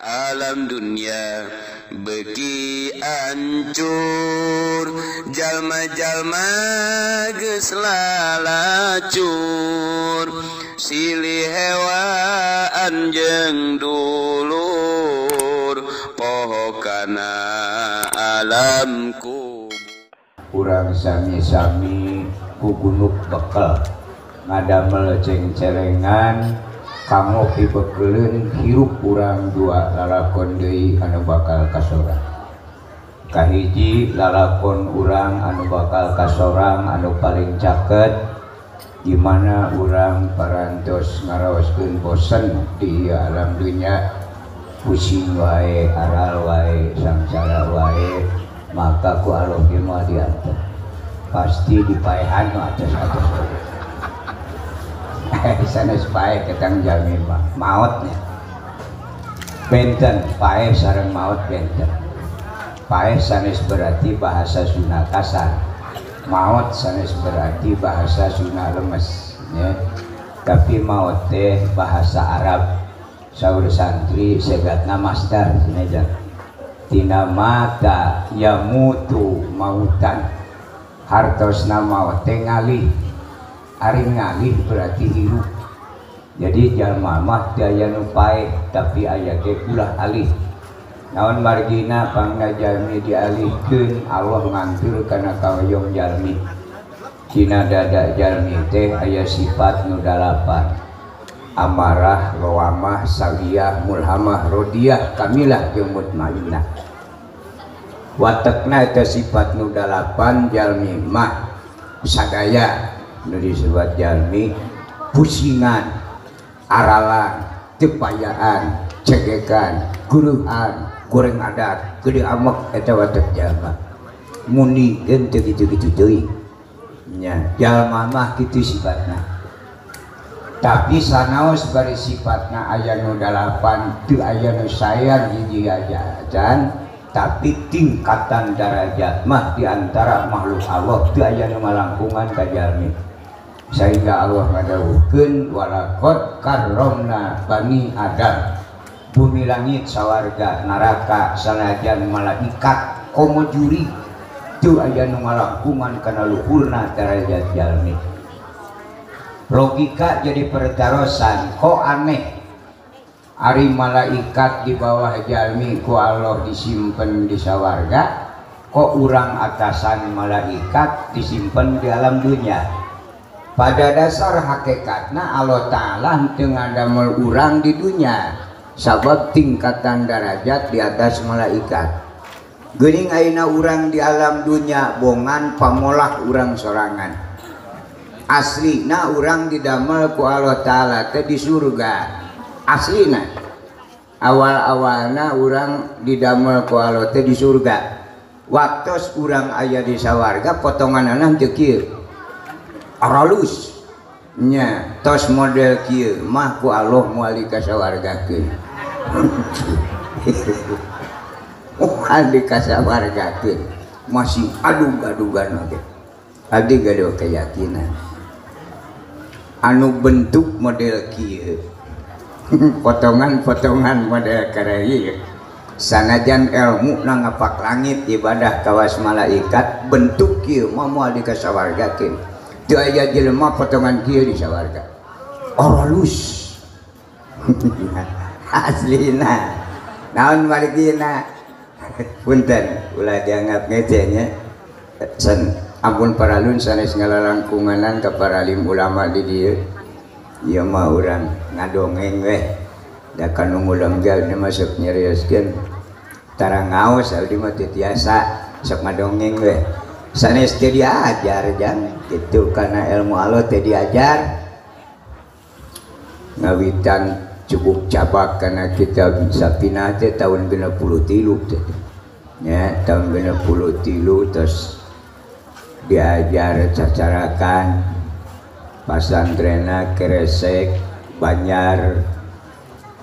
Alam dunia beki ancur, jalma-jalma geus lalacur, silih hewaan jeung dulur, poho kana alam kubur. Urang sami-sami ku gunuk bekel ngadamel ceng-celengan kamu pibekeleun hirup urang dua lalakon deui anu bakal kasorang. Kahiji lalakon urang anu bakal kasorang anu paling caket, di mana urang parantos ngaraoskeun bosen di alam dunya, pusing wae, aral wae, sangsara wae, maka ku Allah mah diantar pasti dipaehan atas-atas sanes pae ketang jalmi mah maotnya benten pae sareng maot benten. Pae sanes berarti bahasa Sunda kasar, maot sanes berarti bahasa Sunda lemes ya. Tapi maot teh bahasa Arab. Saur santri segatna master sinejan tina mata yamutu mautan, hartosna maot teh ngalih. Ari ngalih berarti hirup. Jadi jalma mah daya nu paeh tapi aya ge ulah alih. Naon margina pangna jalmi dialihkeun Allah ngantur kana kahoyong jalmi. Dina dada jalmi teh aya sifat nu dalapan. Amarah, lawamah, saliyah, mulhamah, rodiyah, kamilah jeung mutmainnah. Watekna eta sifat nu dalapan jalmi mah sadaya nu disebut jalmi pusingan, aralan, tepayaan, cegekan, guruhan, goreng adat, gede amek eta watek jalma. Mundikeun teu kitu-kitu deui. Nya, jalma mah kitu sifatna. Tapi sanaos bari sifatna aya nu dalapan, teu aya nu sayang hiji ajan, tapi tingkatan derajat mah diantara makhluk Allah teu aya nu malangkungan ka jalmi. Sehingga Allah ngadawuhkeun walaqad karramna bani Adam. Bumi langit sawarga neraka sanajan malaikat komo juri teu aya nu malangkungan kana luhurna derajat jalmi. Logika jadi pertarosan, kok aneh ari malaikat di bawah jalmi ku Allah disimpen di sawarga, kok urang atasan malaikat disimpen di alam dunia. Pada dasar hakikatna Allah Ta'ala teu ngadamel urang di dunia sabab tingkatan derajat di atas malaikat. Geuning ayeuna urang di alam dunia bongan pamolah urang sorangan. Aslina urang didamel ku Allah Ta'ala teh di surga. Aslina awal-awalna urang didamel ku Allah teh di surga. Waktos urang aya di sawarga potonganana teu kieu. Aralus nya tos model kieu mah ku Allah moali ka sawargakeun. Moali ka sawargakeun masih adug-adugan oge. Abdi gado keyakinan anu bentuk model kieu potongan-potongan model karaya sanajan ilmu na ngapak langit ibadah kawas malaikat bentuk kieu mah moal ka sawargakeun. Teu aya jelema potongan kieu di sawarga. Oralus. Aslina. Naon margina? Punten, ulah dianggap ngecenya. Sen ampun paralun sanes ngalalangkunganan ka para alim ulama di dieu. Ieu mah urang ngadongeng we. Da kanu ngulenggal masuk nyarioskeun. Tara ngaos abdi mah teu tiasa sok ngadongeng we. Sanes teh diajar jang gitu karena ilmu Allah teh diajar ngawitan cukup cabak karena kita bisa pinah teh tahun 93 teh ya tahun 93 terus diajar cacarakan pasantrena Keresek, Banjar,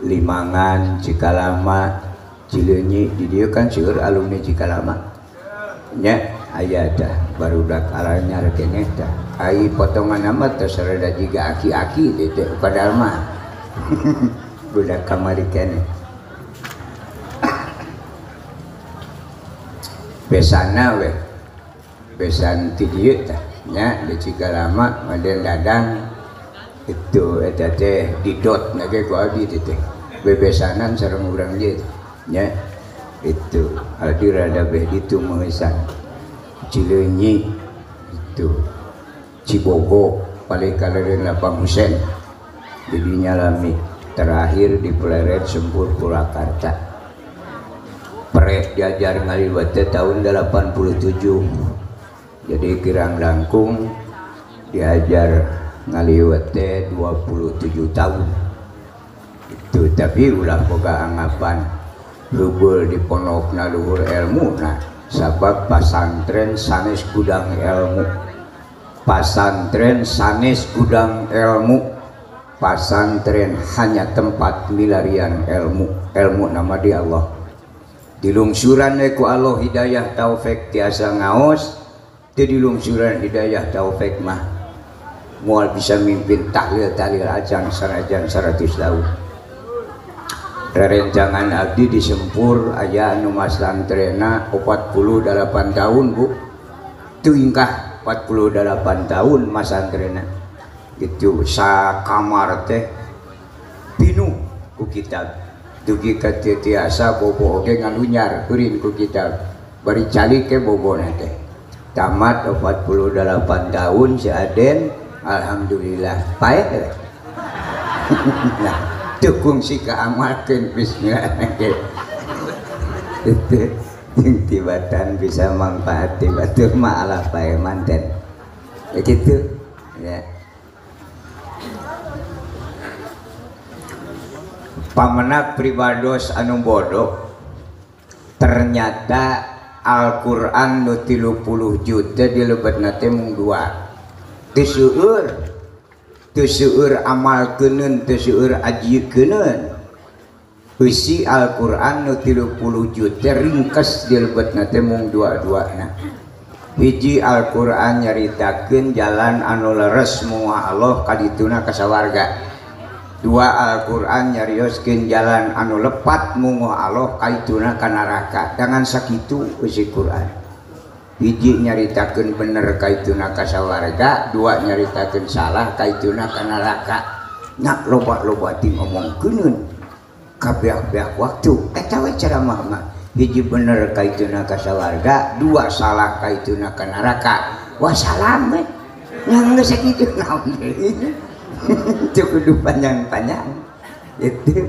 Limangan, Cikalama, Cileunyi di dieu kan seueur alumni Cikalama nya aya dah barudak alanya keneh tah ai potongan amat terserada jiga aki-aki teh padahal mah budak kamari keneh besana we besan ti dieu tah nya di Cigalama Maden Dadang itu eta teh didot na ge ku abdi teh bebesanan sareng urang dieu nya itu hadir ada beh ditu mengesan Cileunyi itu Cibogo paling kalereun Lapang Husein jadi nyalami terakhir di Pleret Sempur Purwakarta Peret diajar ngaliwat tahun 87 jadi kirang langkung diajar ngaliwat 27 tahun itu tapi ulah boga anggapan luhur di pondokna luhur ilmu nah sabab pasantren sanes gudang ilmu pasantren sanes gudang ilmu pasantren hanya tempat milarian ilmu nama di Allah dilungsuran ku Allah hidayah taufik tiasa ngaos di lungsuran hidayah taufik mah mual bisa mimpin tahlil ajan sanajan 100 tahun rerencangan abdi di Sempur aya anu masantrena 48 tahun Bu tuingkah 48 tahun masantrena gitu sakamar teh pinuh ku kitab dugi ka tiasa bobo oge ngalunyar kurin ku kitab bari cali ke bobona teh tamat 48 tahun si Aden alhamdulillah pae nah teu kungsi kaamalkeun bismillah itu tibatan bisa manfaat tibatur mah ala pae manten ya gitu ya pamenak pribados anu bodoh ternyata Al-Quran nu 30 juta dilebetna teh mung 2 teu seueur amalkeuneun teu seueur ajieukeuneun bisi Al-Quran nu 30 juta ringkes dilebetna teh mung 2-2na hiji Al-Quran nyaritakeun jalan anu leres moal Allah kadituna ka sawarga dua Al-Quran nyarioskeun jalan anu lepat munguh Allah kaituna ka neraka dengan sakitu isi Quran hiji nyaritakeun bener kaituna ka sawarga dua nyaritakeun salah kaituna ka neraka nak loba-loba ting ngomongkeun kabeh-beh waktu eta we ceramah mah hiji bener kaituna ka sawarga dua salah kaituna ka neraka wassalam we yang geus sakitu naon deui itu kudu panjang-panjang itu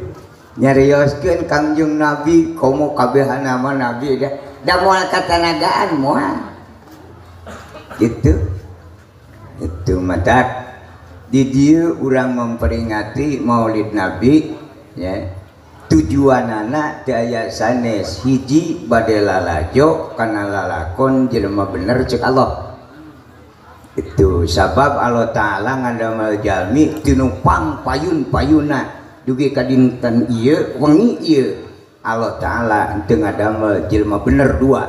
nyarioskeun Kangjeng Nabi komo kabehan nama Nabi da moal katanagaan moal gitu itu matak di dieu urang memperingati Maulid Nabi ya tujuanana teu aya sanes hiji bade lalajo kana lalakon jelema bener ceuk Allah itu sabab Allah Ta'ala ngadamel jalmi tinupang payun-payuna dugi kadinten ieu wengi ieu Allah Ta'ala teu ngadamel jelema bener dua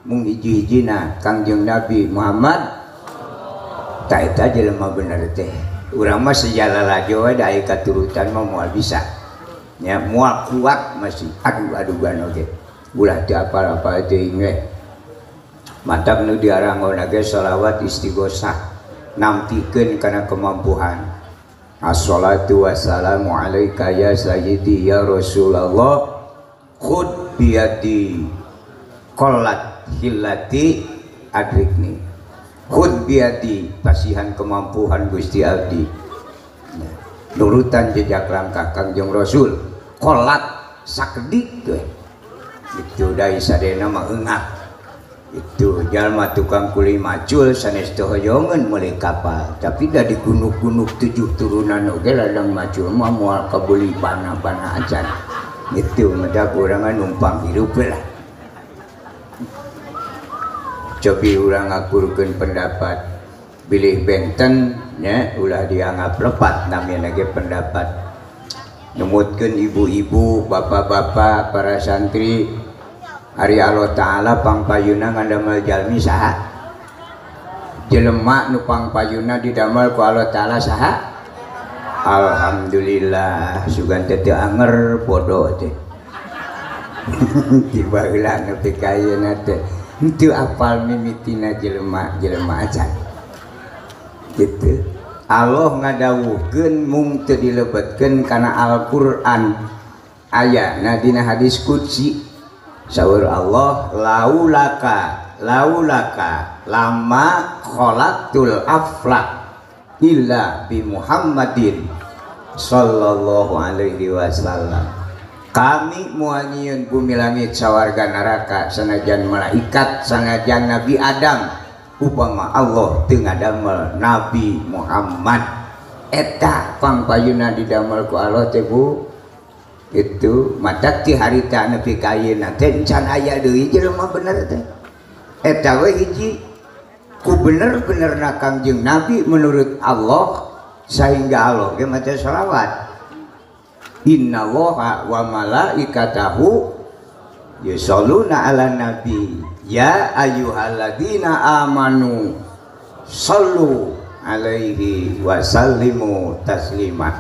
mung hiji-hijina Kangjeng Nabi Muhammad ta eta jelema bener teh urang mah sejalalajo we da aya katurutan mah moal bisa nya moal kuat masih adu-adugan oge ulah teu apal-apal teuing we mantap nu diarangon ge sholawat istighosah nampikeun kana kemampuan assalatu wassalamu alaika ya sayyidi ya Rasulullah khud biyadi qallat hillati adrikni khud biyadi pasihan kemampuan Gusti Abdi nurutan jejak langkah Kangjeng Rasul qallat sakedik teh itu dari sadena mah eungap itu jalma tukang kuli macul sanes teu hoyongeun meuli kapal tapi da di gunuk-gunuk 7 turunan oge ladang macul mah moal kabeli bana-bana acan itu meda urang numpang hirup lah cobi urang ngakurkeun pendapat bilih benten nya ulah dianggap lepat namanya ge pendapat numutkeun ibu-ibu bapak-bapak para santri Ari Allah Ta'ala pangpayuna ngandamel jalmi saha jelema nu pangpayuna didamel ku Allah Ta'ala saha alhamdulillah sugan teh teu anger bodoh teh tiba heula nepi ka ayeuna teh Itu apal mimitina jelema aja gitu. Allah ngadawuhkeun mung teu dilebetkeun kana Al-Qur'an ayana dina hadis qudsi saur Allah laulaka lama khalaqtul aflaq illa bi Muhammadin sallallahu alaihi wasallam. Kami muanyieun bumi langit sawarga neraka sanajan malaikat sanajan Nabi Adam upama Allah teu ngadamel Nabi Muhammad eta pangpayuna didamel ku Allah teh Bu. Itu matak ti harita nepi ka ayeuna teh encan aya deui jelema bener teh eta we hiji ku bener-benerna Kangjeng Nabi menurut Allah sehingga Allah ge maca shalawat innallaha wa malaikatahu yusholluna ala nabi ya ayyuhalladzina amanu shollu alaihi wasallimu taslima.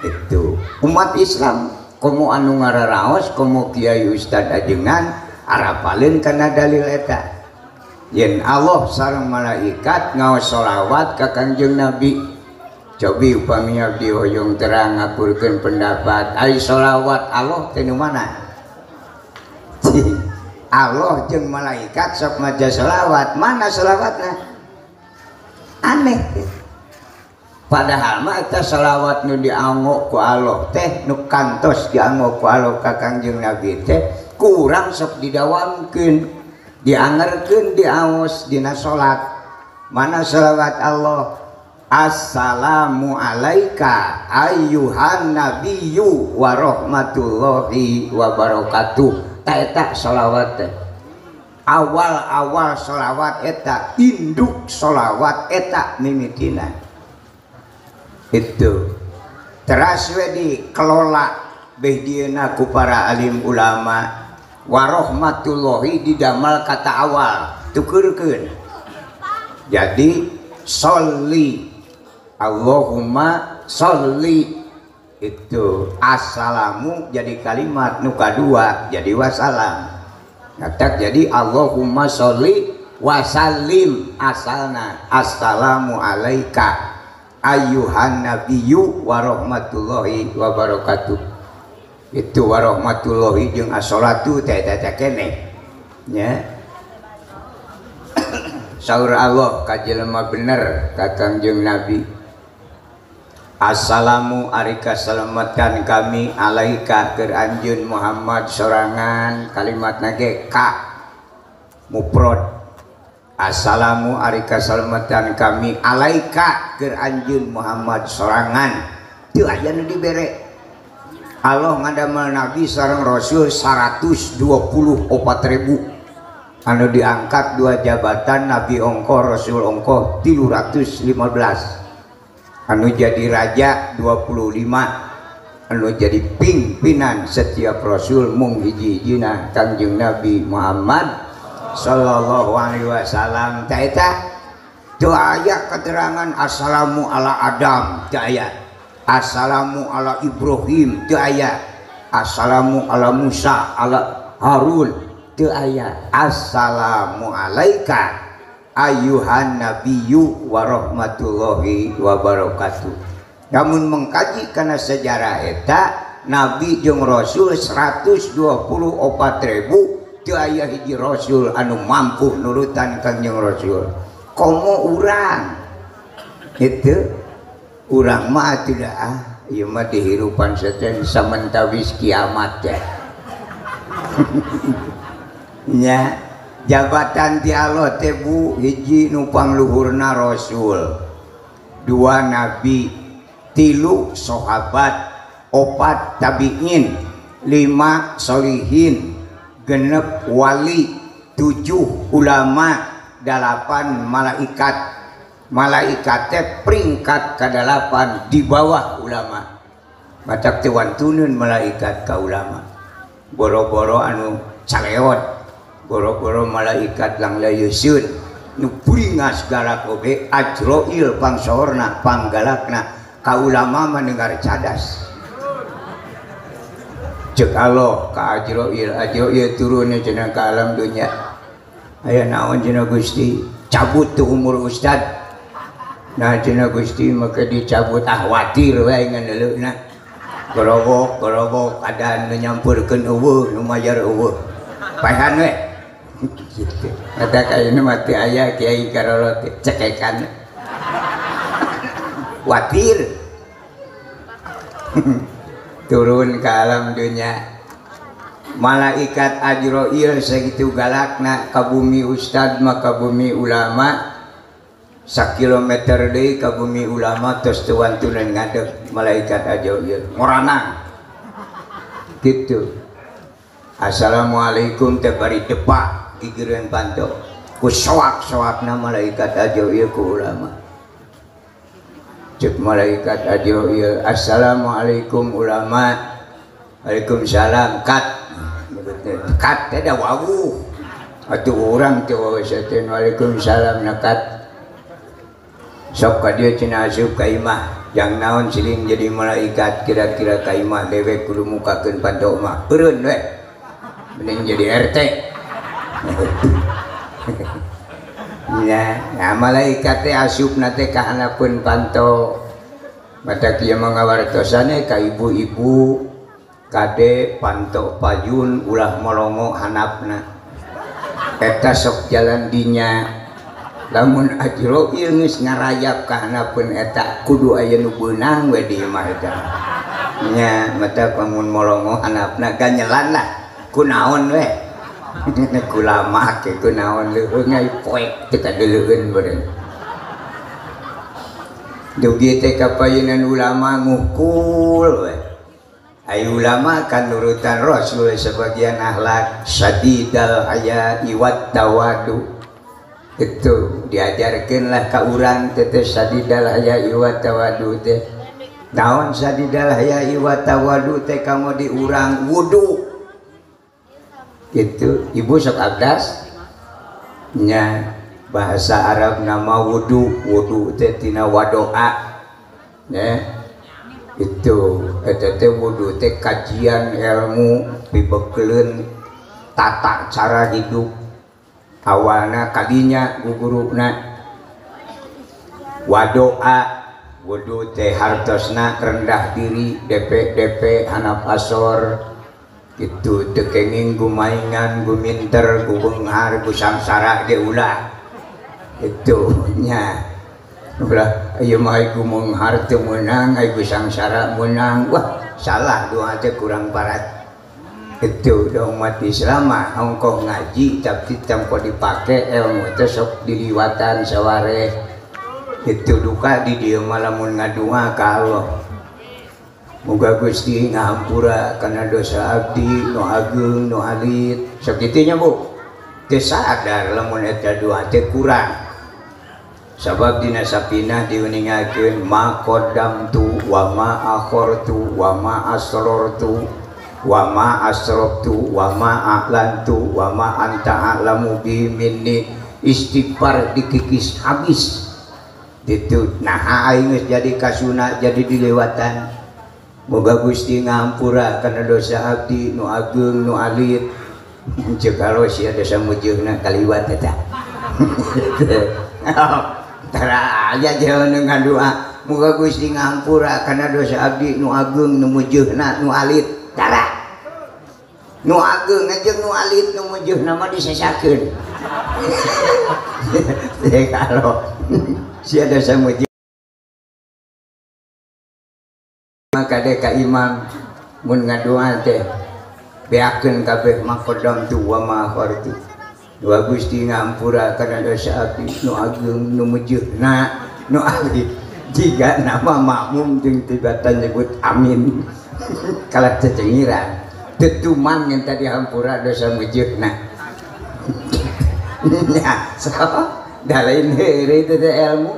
Itu umat Islam komo anu ngararaos komo kiai ustad ajengan arapaleun kana dalil eta yen Allah sareng malaikat ngaos sholawat ka Kangjeng Nabi. Cobi upami abdi hoyong terang ngapurkeun pendapat ai sholawat Allah teh nu mana? Allah jeung malaikat sok maca sholawat, mana sholawatna? Aneh. Padahal mah eta sholawat nu dianggo ku Allah teh nu kantos dianggo ku Allah ka Kangjeng Nabi teh kurang sok didawamkeun, diangerkeun, diaos dina salat. Mana sholawat Allah? Assalamu alaika ayyuhan nabiyyu wa rahmatullahi wa barakatuh. Ta eta sholawat teh. Awal-awal sholawat eta, induk sholawat eta mimitina. Itu teras we dikelola behdieuna ku para alim ulama warahmatullahi didamal kata awal tukeurkeun jadi sholli Allahumma sholli itu assalamu jadi kalimat nu kadua jadi wassalam ngatak jadi Allahumma sholli wasallim asalna assalamu alaika ayyuhan nabiyyu wa rahmatullahi wa barakatuh. Itu wa rahmatullahi jeung as-sholatu teh eta keneh nya. Saur Allah ka jelema bener ka Kangjeng Nabi. Assalamu alika salametan kami alaika keur anjeun Muhammad sorangan kalimatna ge ka mufrad. Assalamu alika salamatan kami alaika keur anjeun Muhammad sorangan teu aya nu dibere. Allah ngadamel Nabi sareng Rasul 124.000 anu diangkat dua jabatan Nabi ongkoh Rasul ongkoh 315 anu jadi raja 25 anu jadi pimpinan setiap Rasul mung hiji-hijina Kangjeng Nabi Muhammad sallallahu alaihi wasallam. Ta eta teu aya keterangan assalamu ala Adam, teu aya. Assalamu ala Ibrahim, teu aya. Assalamu ala Musa, ala Harun, teu aya. Assalamu alaika ayyuhan nabiyyu wa rahmatullahi wa barakatuh. Namun mengkaji kana sejarah eta Nabi jeung Rasul 124.000 teu aya hiji Rasul anu mampu nurutan Kangjeng Rasul. Komo urang itu urang mah tidak ieu mah dihirupan seten samentawis kiamat ya. Nya jabatan ti Allah teh Bu hiji nu pangluhurna Rasul, dua nabi, tilu sahabat, opat tabiin, lima solihin, genep wali, 7 ulama, 8 malaikat. Malaikat teh peringkat ke-8 di bawah ulama. Matak teu wantuneun malaikat ka ulama. Boro-boro anu caleot, boro-boro malaikat lang layeuseun nu puringas galak oge Ajroil pangsohorna panggalakna ka ulama mendengar cadas. Cek Allah ka Ajroil turun cenah ka alam dunya aya naon cenah Gusti cabut tuh umur ustad nah cenah Gusti maka dicabut watir wae ngan leuleuhna gerobok adaan nyampurkeun eueuh nu mayar eueuh paehan we gitu eta kaina mati aya kiai karolot cekekan watir turun ke alam dunia malaikat Ajroil segitu galakna ka bumi ustad maka bumi ulama sakilometer deui ka bumi ulama tos teu wantunan ngadeg malaikat Ajroil ngoranang gitu assalamualaikum teh bari depak gigireun panto ku soak-soakna malaikat Ajroil ku ulama cek malaikat Ajroil assalamualaikum ulama waalaikumsalam kat teh da wawu atuh urang teh wawasakeun waalaikumsalam nakat sok ka dieu cenah asup ka imah jang naon siling jadi malaikat kira-kira ka imah dewek kudu mukakeun panto mah beureun we mending jadi RT ya, nah malaikat teh asupna teh ka hanapeun panto mata kieu mangawartosane ka ibu-ibu kade panto payun ulah molongo hanapna eta sok jalan dinya lamun Ajroil geus ngarayap ka hanapeun eta kudu aya nu beunang we di imah eta nya mata lamun molongo hanapna ganyelan lah kunaon we kulama ke kunaon leuweung ai poek teu kadeuleueun beureun dugi teh kapayunan ulama ngukul we ai ulama kan nurutan Rasul sebagian akhlak sadidal haya'i wat tawadu itu diajarkeun lah ka urang teh sadidal haya'i wat tawadu teh naon sadidal haya'i wat tawadu teh kamu di urang wudu gitu ibu sok abdas nya bahasa Arab nama wudu teh tina wadoa ya itu eta teh wudu teh kajian ilmu pibekeleun tata cara hidup awalna kadinya guguruna wadoa wudu teh hartosna rendah diri DP hanap asor itu tekenging gumaingan guminter gubenghar gusamsara ge ulah itu nya ulah ieu mah ai gumenghar teu meunang ai gusamsara meunang wah salah doa teh kurang parat itu da umat Islam mah ongkoh ngaji tapi tampo dipake ilmu teh sok diliwatan sawareh itu duka di dieu mah lamun ngadua ka Allah muga Gusti ngahampura kana dosa abdi nu ageung nu alit sakitu nya Bu teu sadar lamun eta doa teh kurang sabab dina sapinah diuningakeun ma qaddamtu wa ma akhartu wa ma asrartu wa ma asraftu wa ma a'lantu wa ma anta a'lamu bi minni istighfar dikikis habis itu nah aing geus jadi kasuna jadi dilewatan moga Gusti ngahampura kana dosa abdi nu ageung nu alit ceuk alo sia dosa mujeunna kaliwat eta tara aja jalan dengan doa moga Gusti ngahampura kana dosa abdi nu ageung nu mujeunna nu alit tara nu ageung jeung nu alit nu mujeunna mah disesakeun kalau sia dosa mujeun maka dek ka imam mun ngadoa teh beakeun kabeh maqaddam tu wa ma akhartu wa Gusti ngampura kana dosa abdi nu ageung nu mujeunna nu alit jiga nama makmum jeung tibatan nyebut amin kalah cecengiran tetuman yang tadi hampura dosa mujeunna nya so da lain heureuy teh ilmu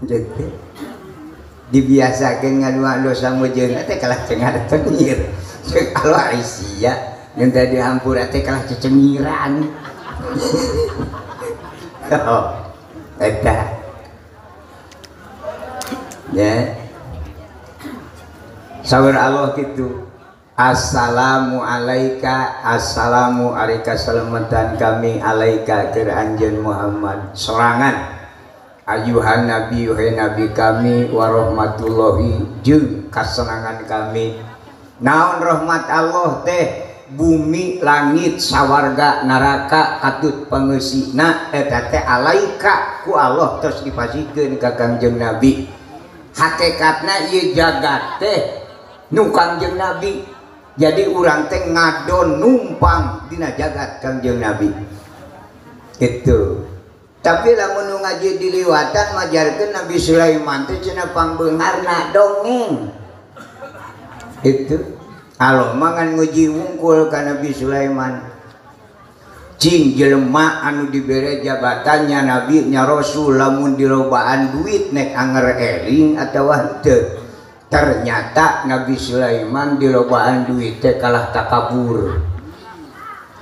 gitu dibiasakeun ngaduaan dosa mujeunna teh kalah cengar cengir ceuk alo Aisyah yang tadi hampura teh kalah cecengiran oh eta ya sawer Allah gitu Assalamu alaika, assalamu alaika, selamatan kami alaika ke anjeun Muhammad. Sorangan ayuhan nabi, wahai nabi kami, warahmatullahi jeung kasenangan kami. Naon rahmat Allah teh? Bumi, langit, sawarga, neraka katut pangeusina eta teh alaika ku Allah terus dipasikeun ka Kangjeng Nabi. Hakikatna ieu jagat teh nu Kangjeng Nabi. Jadi urang teh ngadon numpang dina jagat Kangjeng Nabi. Itu. Tapi lamun nu ngaji diliwatan majarkeun Nabi Sulaiman teh cenah pangbeungarna dongeng. Itu. Aloh mangan nguji wungkul ka Nabi Sulaiman. Cing jelema anu dibere jabatannya Nabi nya Rasul lamun dilobaan duit nek anger eling atawa henteu. Ternyata Nabi Sulaiman dilobaan duit teh kalah takabur.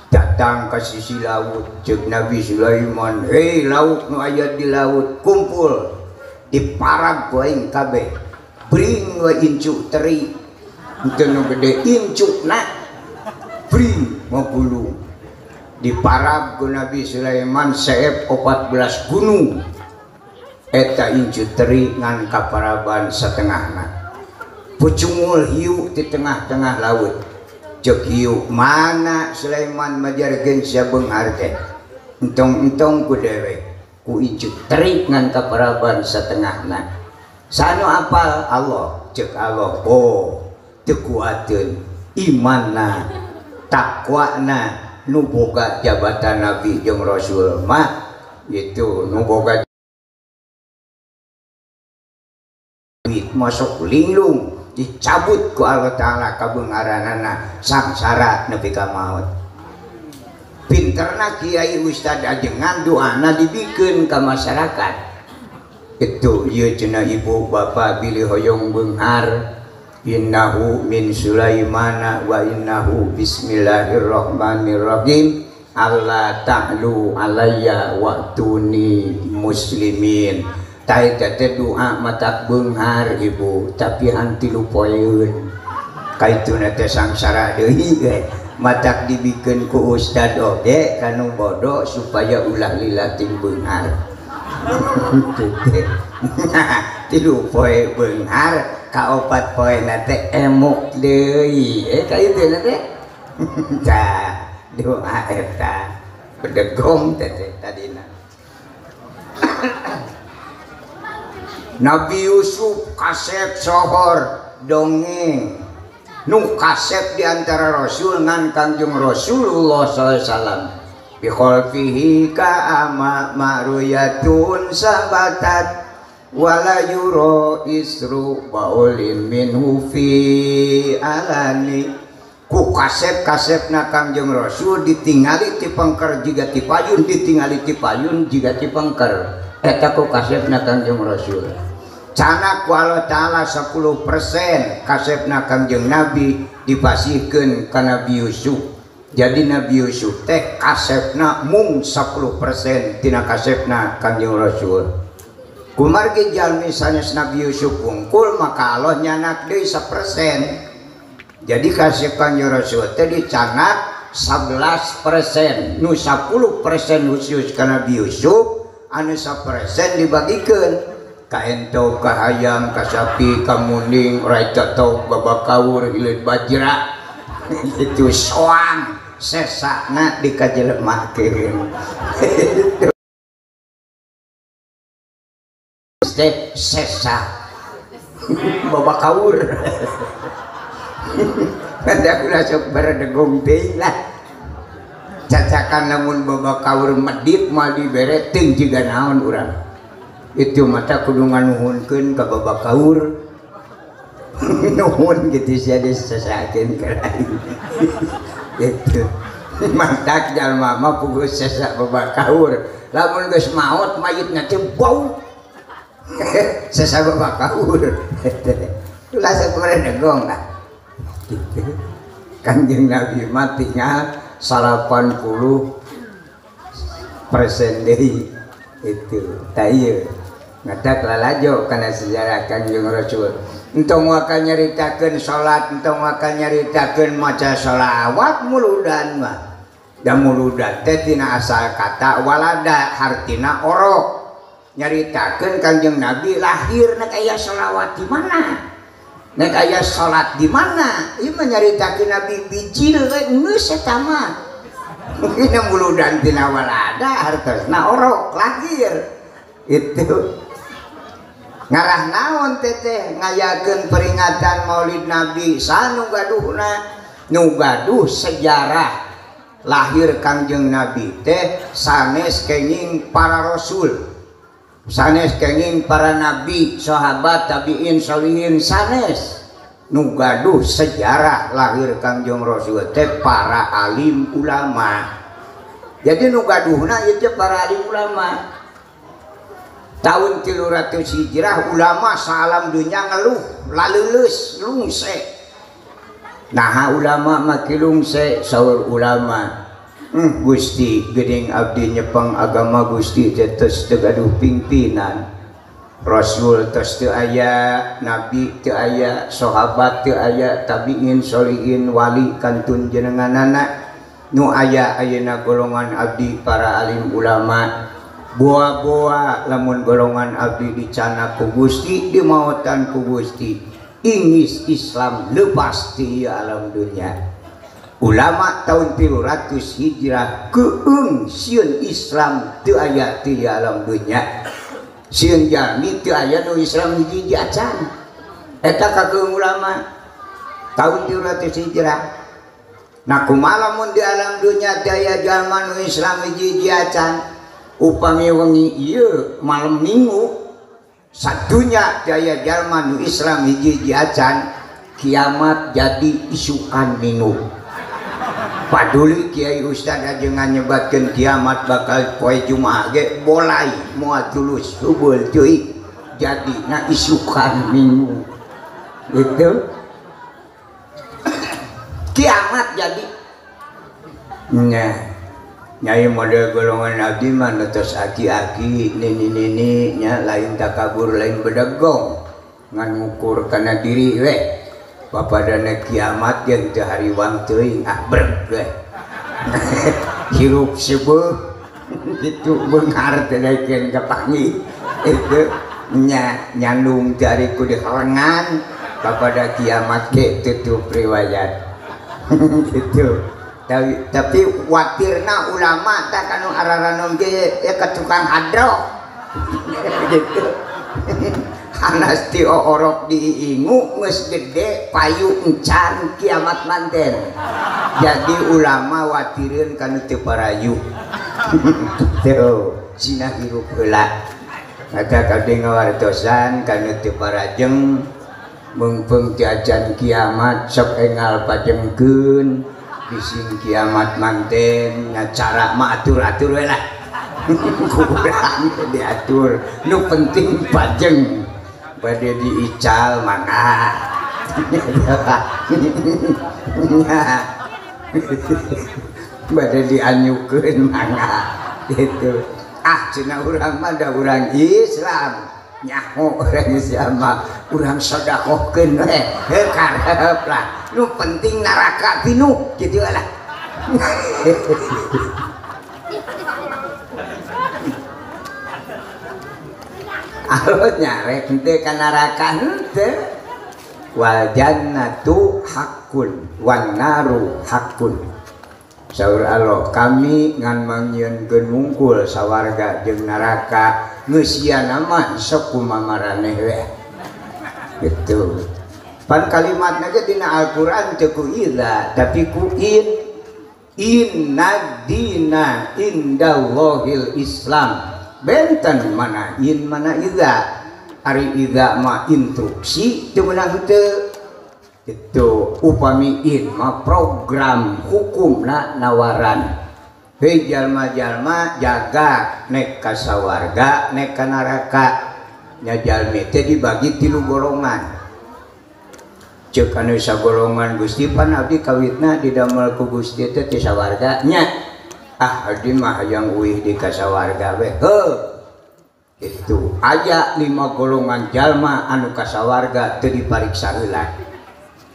Datang ke sisi laut ceuk Nabi Sulaiman, "Hei lauk nu aya di laut, kumpul diparag ku aing kabeh. Bring we incu teri." Itu nu gede incukna bring 50 diparab ku Nabi Sulaiman seep 14 gunung eta incu teri ngan kaparaban satengahna pucungul hiu di tengah-tengah laut cek hiu mana Sulaiman majarkeun sia beunghar teh entong-entong ku dewe ku incu teri ngan kaparaban satengahna sanu apal Allah cek Allah oh tekuateun imanna takwana nu boga jabatan Nabi jeung Rasul mah itu nu boga duit masuk linglung dicabut ku Allah Ta'ala kabeungaranana sangsara nepi ka maut. Pinterna kiai ustad ajengan doana dibikeun ka masyarakat. Itu ieu cenah ibu bapak bilih hoyong beunghar. Innahu min Sulaimana wa innahu bismillahirrahmanirrahim alla ta'lu alayya wa tuni muslimin. Tai teh doa matak beunghar ibu tapi hanti lupoeun kaituna teh sangsara deui ge matak dibikeun ku ustad oge kanu bodoh supaya ulah lila ting beunghar. Tilu poe beunghar kaopat poe nate emuk deui ka itu nate tah doa eta bedegong teh tadina. Nabi Yusuf kasep sohor dongeng nu kasep diantara Rasul ngan Kangjeng Rasulullah sallallahu alaihi wasallam bi khalfihi ka ama maruyatun sabatat wala yuro isru baulin minhu fi alani ku kasep-kasepna Kangjeng Rasul ditingali ti pangker jiga ti payun ditingali ti payun jiga ti pangker eta ku kasepna Kangjeng Rasul cana ku Allah Ta'ala 10% kasepna Kangjeng Nabi dipasihkeun ka Nabi Yusuf. Jadi Nabi Yusuf teh kasepna mung 10% tina kasepna Kangjeng Rasul. Kumargi jalmi sanes Nabi Yusuf wungkul maka Allah nyanak deui 1%. Jadi kasep Kangjeng Rasul teh dicanak 11%. Nu 10% khusus ka Nabi Yusuf, anu 1% dibagikeun ka ento ka hayam ka sapi ka muning raja tau babakaur hileud bajra itu soang sesakna dikajelemakeun teh sesak babakaur kada kula sok baredegong deui lah cacakan lamun babakaur medit mah dibere teuing jiga naon urang itu mata kudu nganuhunkeun ka babakaur nuhun gitu sia disesakeun ka lain itu mantak jalma mah puguh sesak babakaur lamun geus maot mayitna teh bau sesak babakaur ulah sakumaha negong lah gitu. Kanjeng Nabi mah tinggal 80% deui itu tah ieu ngatak lalajo kana sejarah Kanjeng Rasul. Entong akan nyaritakeun salat, entong akan nyaritakeun maca shalawat muludan mah. Da muludan teh tina asal kata walada hartina orok. Nyaritakeun Kanjeng Nabi lahir nek aya shalawat di mana? Nek aya salat di mana? Ieu mah nyaritakeun Nabi bijil we geus eta mah. Dina muludan tina walada hartosna orok lahir. Itu ngarah naon teteh ngayakeun peringatan Maulid Nabi sanu gaduhna nu gaduh sejarah lahir Kanjeng Nabi teh sanes kenging para rasul, sanes kenging para nabi, sahabat, tabiin, sholihin, sanes nu gaduh sejarah lahir Kanjeng Rasul teh para alim ulama. Jadi nu gaduhna ieu teh para alim ulama. Tahun 300 Hijrah ulama salam dunya ngeluh laleuleus lungse. Nah ulama maki lungse saur ulama. Gusti geuning abdi nyepeng agama Gusti teh tos teu gaduh pimpinan. Rasul tos teu aya, nabi teu aya, sahabat teu aya, tabiin, sholihin, wali kantun jenenganana. Nu aya ayeuna golongan abdi para alim ulama. Boa-boa lamun golongan abdi dicana ku Gusti dimaotan ku Gusti ingis Islam lepas ti alam dunia. Ulama tahun 300 Hijrah keung sieun Islam teu aya ti alam dunia. Sieun jalmi teu aya nu Islam hiji acan. Eta kakeung ulama tahun 300 Hijrah. Nah kumaha lamun di alam dunia teu aya jalma nu Islam hiji acan. Upami wengi ieu malam minggu satunya daya jalma nu Islam hiji acan kiamat jadi isukan minggu. Paduli Kiai Ustad ajengan nyebatkeun kiamat bakal poe Jumaah ge bolai moal tulus heubeul cuy jadina isukan minggu. Gitu. Kiamat jadi. Nah Nyai model golongan abdi mah netos aki-aki nini-nini nya lain takabur lain bedegong ngan ngukur kana diri we papadana kiamat yang teu hariwang teuing brek we hirup sebeuh kitu beunghar teh daekeun ka pangi itu nyandung dari ku dihalengan papada kiamat ge tutup riwayat gitu. Tapi watirna ulama tak kanu araranum ge ya ke tukang hadro gitu. Hanas ti orok diingu geus gede payu encan kiamat manten. Jadi ulama watireun kanu teu parayu. Teu sina hirup heula. Ada kade ngawartosan kanu teu parajeng mungpung ti acan kiamat sok engal pajengkeun. Bising kiamat manten cara mah atur-atur we lah. Kurang diatur nu penting pajeng bade diical mangga. Bade dianyukeun mangga gitu. Cenah urang mah da urang Islam nyaho orang Islam urang sedekahkeun we karep lah. Nu penting neraka pinuh gitu lah. Alot nyarek henteu ka neraka henteu. Wal jannatu haqqun wan naru haqqun. Saur Allah kami ngan mangieunkeun mungkul sawarga jeung neraka geus siana mah sok kumaha maraneh we. Gitu. Pan kalimatna ge dina Al-Qur'an teu ku idza tapi ku inna dina indallahil Islam. Benten mana in mana idza. Ari idza mah instruksi teu meunang teu. Itu upami in mah program hukumna nawaran. Hei jalma-jalma jaga nek ka sawarga nek ka neraka. Nya jalmi teh dibagi 3 golongan. Cek anu sagolongan Gusti pan abdi kawitna didamel ku Gusti teh ti sawarga nya abdi mah hayang uih di ka sawarga we heuh itu aya 5 golongan jalma anu kasawarga teu dipariksa heula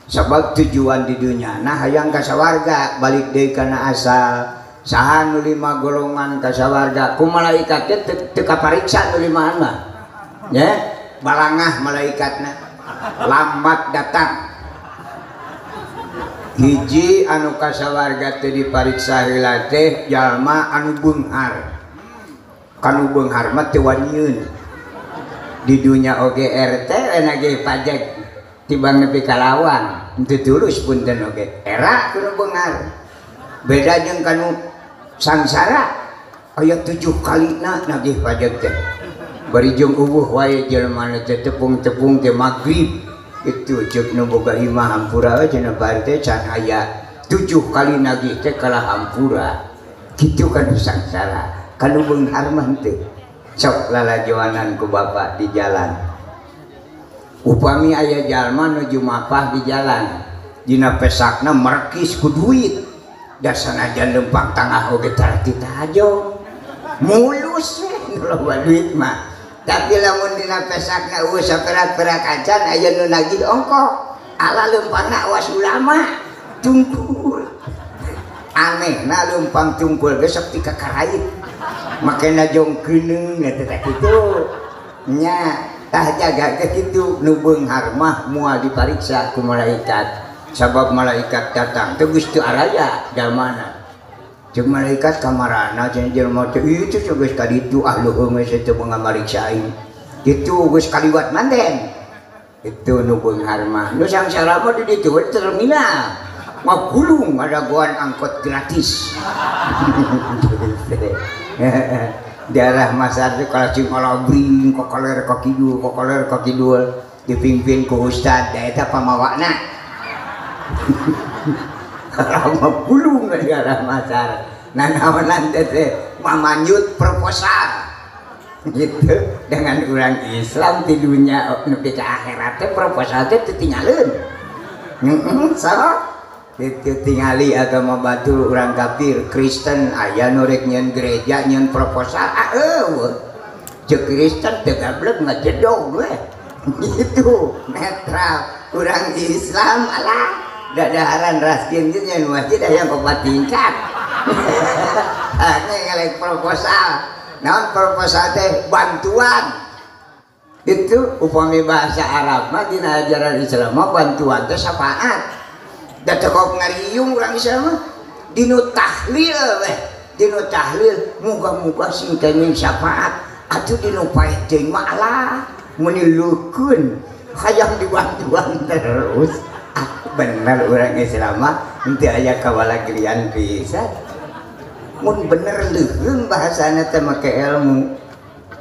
sabab tujuan di dunia nah hayang kasawarga balik deui kana asal saha nu 5 golongan kasawarga ku malaikat teu kapariksa nu 5 mah ya balangah malaikatna lambat datang hiji anu kasawarga teu dipariksa heula teh jalma anu beunghar kanu beunghar mah teu wanyeun di dunia oge RT enage pajak tibang nepi kalawan teu tulus punten oge era kanu beunghar beda jeung kanu sangsara aya 7 kalina nagih pajak teh bari jeung eueuh wae jelema teh tepung-tepung teh magrib itu ceuk nu boga imah hampura cenah bari teh can aya 7 kali nagih teh kalah hampura kitu kanu sangsara kanu beunghar mah teu sok lalajoanan ku bapak di jalan upami aya jalma nuju mapah di jalan dina pesakna merkis ku duit da sanajan lempang tangah oge tarti tajo mulus we loba duit mah tapi lamun dina pesakna eueuh saperak-perak acan aya nu nagih ongko ala lempangna awas ulama tungkul anehna lempang tungkul ge sok ti kakarait makanya jongkeuneng eta kitu nya tah jaga ke kitu nu beunghar mah moal dipariksa ku malaikat sabab malaikat datang teh geus teu araya jalmana jeung malaikat kamarana jeung jelema teh itu geus ka ditu ahluheung we teu ngamariksa aing kitu geus kaliwat manden itu nu beunghar mah nu sangsara mah di ditu terminal ngagulung ada goan angkot gratis daerah masar teh kalau cing olobring kokoler kidul dipimpin ku ustad da eta pamawakna rama pulung daerah masar nah naonan teh mamanyut proposal gitu dengan orang Islam di dunia nepi ka akhirat teh proposal teh teu tinggalin so itu tingali agama batul orang kafir Kristen aya nu rek nyeun gereja nyeun proposal cek Kristen teu gablek ngajedog we gitu netral orang Islam alah dadaharan raskin ge nyeun masjid aya 4 tingkat ane ngalek proposal naon proposal teh bantuan itu upami bahasa Arab mah dina ajaran Islam mah bantuan teh syafaat da tekok ngariung urang Islam mah dinu tahlil weh dinu tahlil muga-muga sing kenging syafaat atuh dinu paeh teuing mah alah mun lukeun hayang dibantuan terus bener urang Islam mah henteu aya kawalagirian pisan mun bener leuheung bahasana teh make ilmu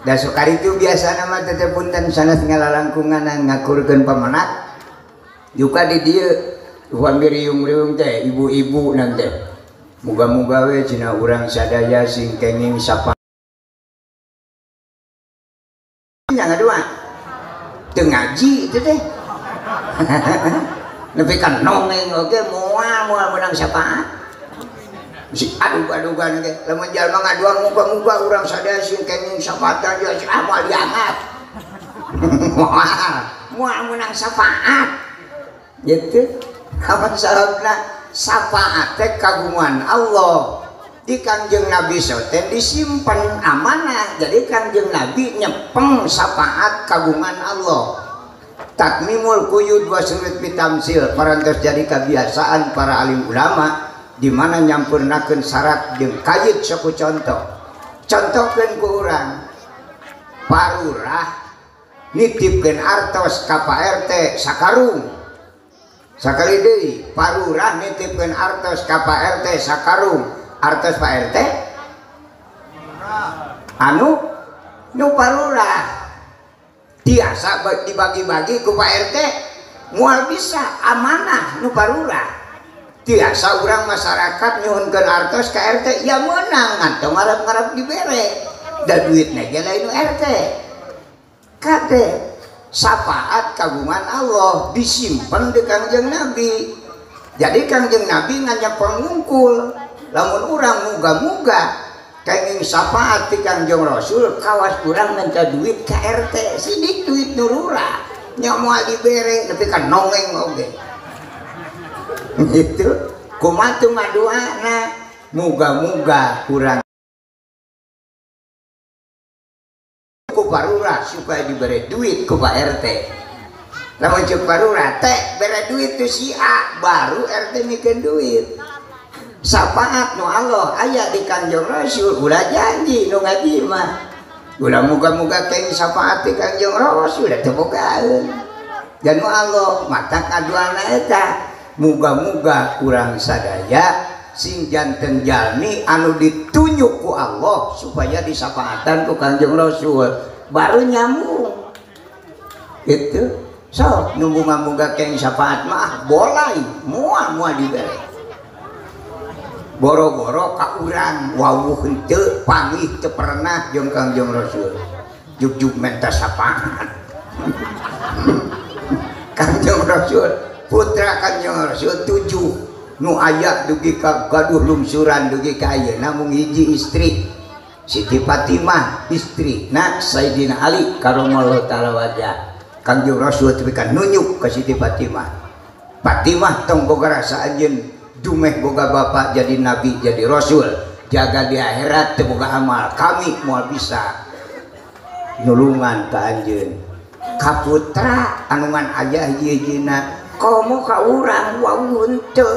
da sukari itu biasana mah teh punten sanes ngalalangkungan ngakurkeun pamenak juga di dieu Wambi riung-riung teh ibu-ibu nanti muga-muga we cina urang sadaya sing kenging sapa yang kedua teu ngaji itu teh nepi ka nongeng oge moal menang syafaat si aduga-aduga ge lamun jalma ngaduan muga-muga urang sadaya sing kenging syafaat aja amal diangkat moal menang syafaat gitu kapan salahna syafaat teh kagungan Allah di Kangjeng Nabi soten disimpan amanah jadi Kangjeng Nabi nyepeng syafaat kagungan Allah takmimul quyud wa surit bitamsil parantos jadi kebiasaan para alim ulama di mana nyampurnakeun syarat jeung kayit saku contohkeun ku urang parurah nitipkeun artos ka Pak RT sakarung sakali deui parurah nitipkeun artos ka Pak RT sakarung artos Pak RT anu nu parurah tiasa dibagi-bagi ku Pak RT moal bisa amanah nu parurah tiasa urang masyarakat nyuhunkeun artos ka RT ya meunang ngantong ngarep-ngarep dibere da duitna ge lain nu RT kade syafaat kagungan Allah disimpan di Kangjeng Nabi jadi Kangjeng Nabi nganya pengungkul lamun urang muga-muga kenging syafaat ti Kangjeng Rasul kawas kurang minta duit ka RT sidik duit nurura nya moal dibere tapi kan nongeng oge gitu kumaha madoana muga-muga kurang ku parura supaya diberi duit ku Pak RT lamun cek parura teh bere duit tu si A baru RT mikeun duit syafaat nu Allah aya di Kanjeng Rasul ulah janji nu ngaji mah ulah muga-muga keng syafaat di Kanjeng Rasul da teu bogaeun dan nu Allah mata kaduana eta muga-muga kurang sadaya sing janten jalmi anu ditunjuk ku Allah supaya disyafaatan ku Kanjeng Rasul baru nyambung itu so nu muga-muga keng syafaat mah bolai moal dibere boro-boro ka urang wawuh henteu pangih teu pernah jeung Kangjeng Rasul juk-juk minta syafaat Kangjeng Rasul putra Kangjeng Rasul 7 nu aya dugi ka gaduh lungsuran dugi ka ayeuna mung hiji istri Siti Fatimah istri na Sayyidina Ali karramallahu taala wajah Kangjeng Rasul teu kan nunjuk ka Siti Fatimah tong boga rasa anjeun dumeh boga bapak jadi nabi jadi rasul jaga di akhirat teu boga amal kami moal bisa nulungan ka anjeun ka putra anu ngan aya hiji-hijina komo ka urang wawuh teu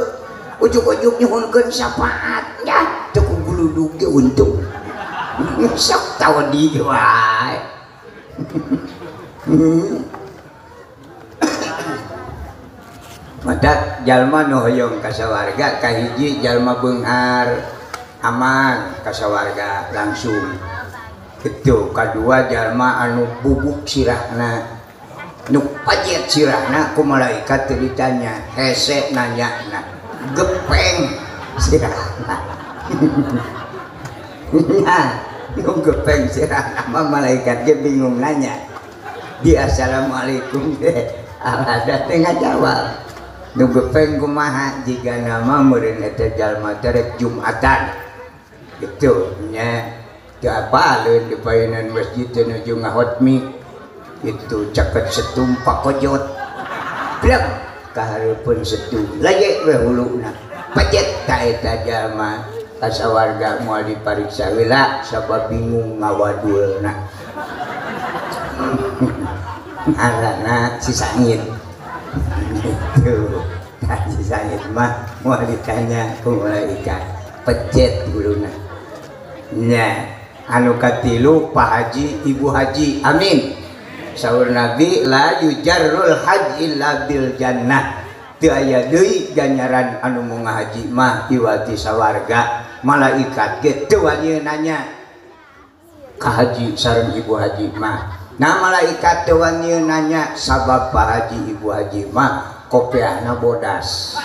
ujug-ujug nyuhunkeun syafaat nya teu guludug ge untung sok tawadi wae madak jalma nu hoyong ka sawarga kahiji jalma beunghar aman ka sawarga langsung kitu kadua jalma anu bubuk sirahna nu pajet sirahna ku malaikat teu ditanya hese nanyana gepeng sirahna nah nu gepeng sirahna mah malaikat ge bingung nanya di assalamualaikum teh ada teh ngajawab nu gepeng kumaha jika nama meureun eta jalma teh rek Jumatan kitu nya teu apaleun di paeunan masjid teh nuju ngahotmi itu caket setum pakojot blek ka hareupeun setum lage we huluna pajet ka eta jalma ka sawarga moal dipariksa heula sabab bingung ngawadulna arana si Sangit gitu si Sangit mah mau ditanya ku malaikat pecet guluna nya anu katilu Pak Haji Ibu Haji amin saur Nabi la yujarrul haji illa bil jannah teu aya deui ganjaran anu mau ngahaji mah iwati sawarga malaikat ge teu wani nanya ka haji sareng Ibu Haji mah nah malaikat teu wani nanya sabab Pak Haji Ibu Haji mah kopiahna bodas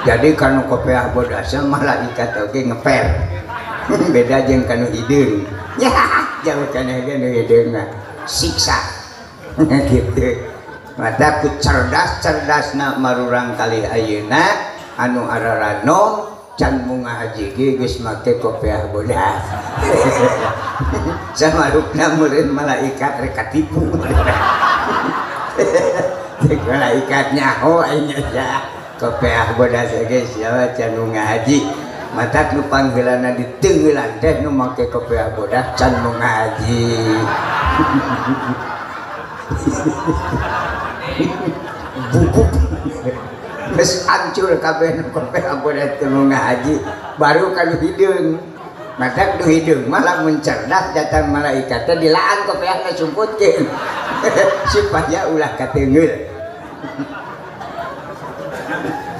jadi kanu kopiah bodasnya malaikat oge ngeper beda jeung kanu hideung ya jauh kana kanu hideung siksa gitu mata ku cerdas-cerdasna marurang kali ayeuna anu araranom can munga haji ge geus make kopiah bodas samarukna meureun malaikat rek katipu malaikat nyaho anya ja kopiah bodas ge sia can munga haji mata nu panggeulana di teungeulan teh nu make kopiah bodas can munga haji bubuk geus hancur kabeh nu kopiah bodas teu munga haji baru kanu hideung matak nu hideung mah lamun cerdas datang malaikat teh dilaan kopiahna sumputkeun supaya ulah kateungeul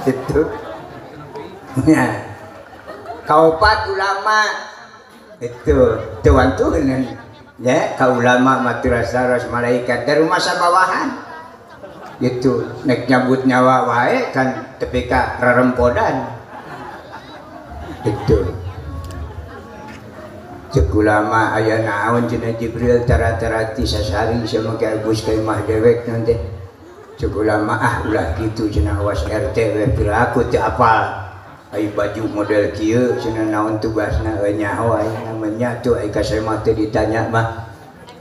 itu ya kaupat ulama itu tuan-tuan ya ka ulama matirasaros malaikat dari rumah sabawahan itu nek nyabut nyawa wae kan tepi ka rarempodan itu cek ulama aya naon cenah Jibril tara-tarati sasari sama ka Gus Kaimah dewek nanti cek ulama ulah gitu cenah awas RT we perilaku teu apal ai baju model kieu cenah naon tugasna nyaho ai namanya tuh ai ka saya mah teu ditanya mah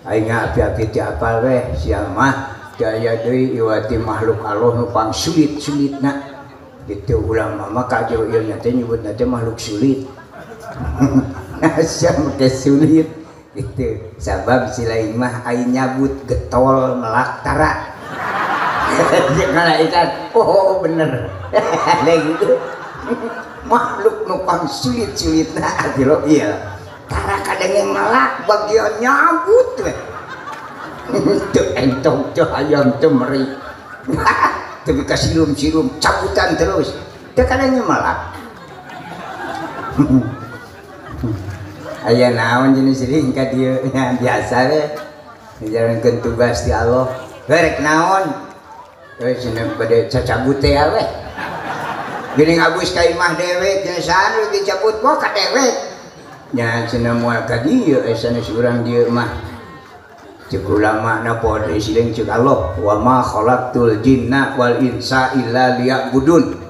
ai ngapi-api teh apal we sia mah daya deui iwati makhluk Allah nu pang sulit-sulitna gitu ulama mah ka jero ieu teh nyebutna teh makhluk sulit asa make sulit gitu sabab si lain mah ai nyabut getol melaktara malaikat oh bener kayak gitu makhluk nupang sulit-sulit nah kira iya tara kadang yang melak bagian nyabut tuh entong tuh ayam tuh meri tapi kasih sirum cabutan terus dia kadang yang melak ayah naon jenis ringkat dia biasa deh menjalankan tugas di Allah berek naon sini pada cacabut teh awe gini ngabus ka imah dewek jeung sanu dicabut mah ka dewek nya cenah moal ka dieu sana surang dieu mah ceuk ulama na poe sileung ceuk Allah wa ma khalaqtul jinna wal insa illa liya'budun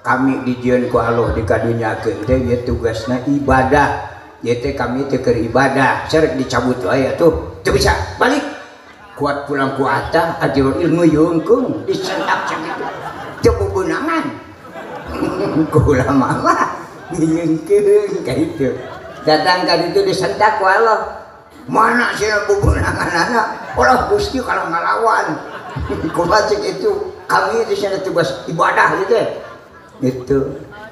kami dijieun ku Allah dikadunyakeun teh ieu tugasna ibadah ieu teh kami teh keur ibadah sareng dicabut wae atuh teu bisa balik kuat pulang ku atah ajro ilmu yungkung disentak sakitu teu bubunangan ku ulama mah nyengkeun ka itu datang ka ditu disentak ku Allah mana sia bubunangan anak ulah Gusti kalau ngalawan kumaha cek itu kami di sana tugas ibadah gitu itu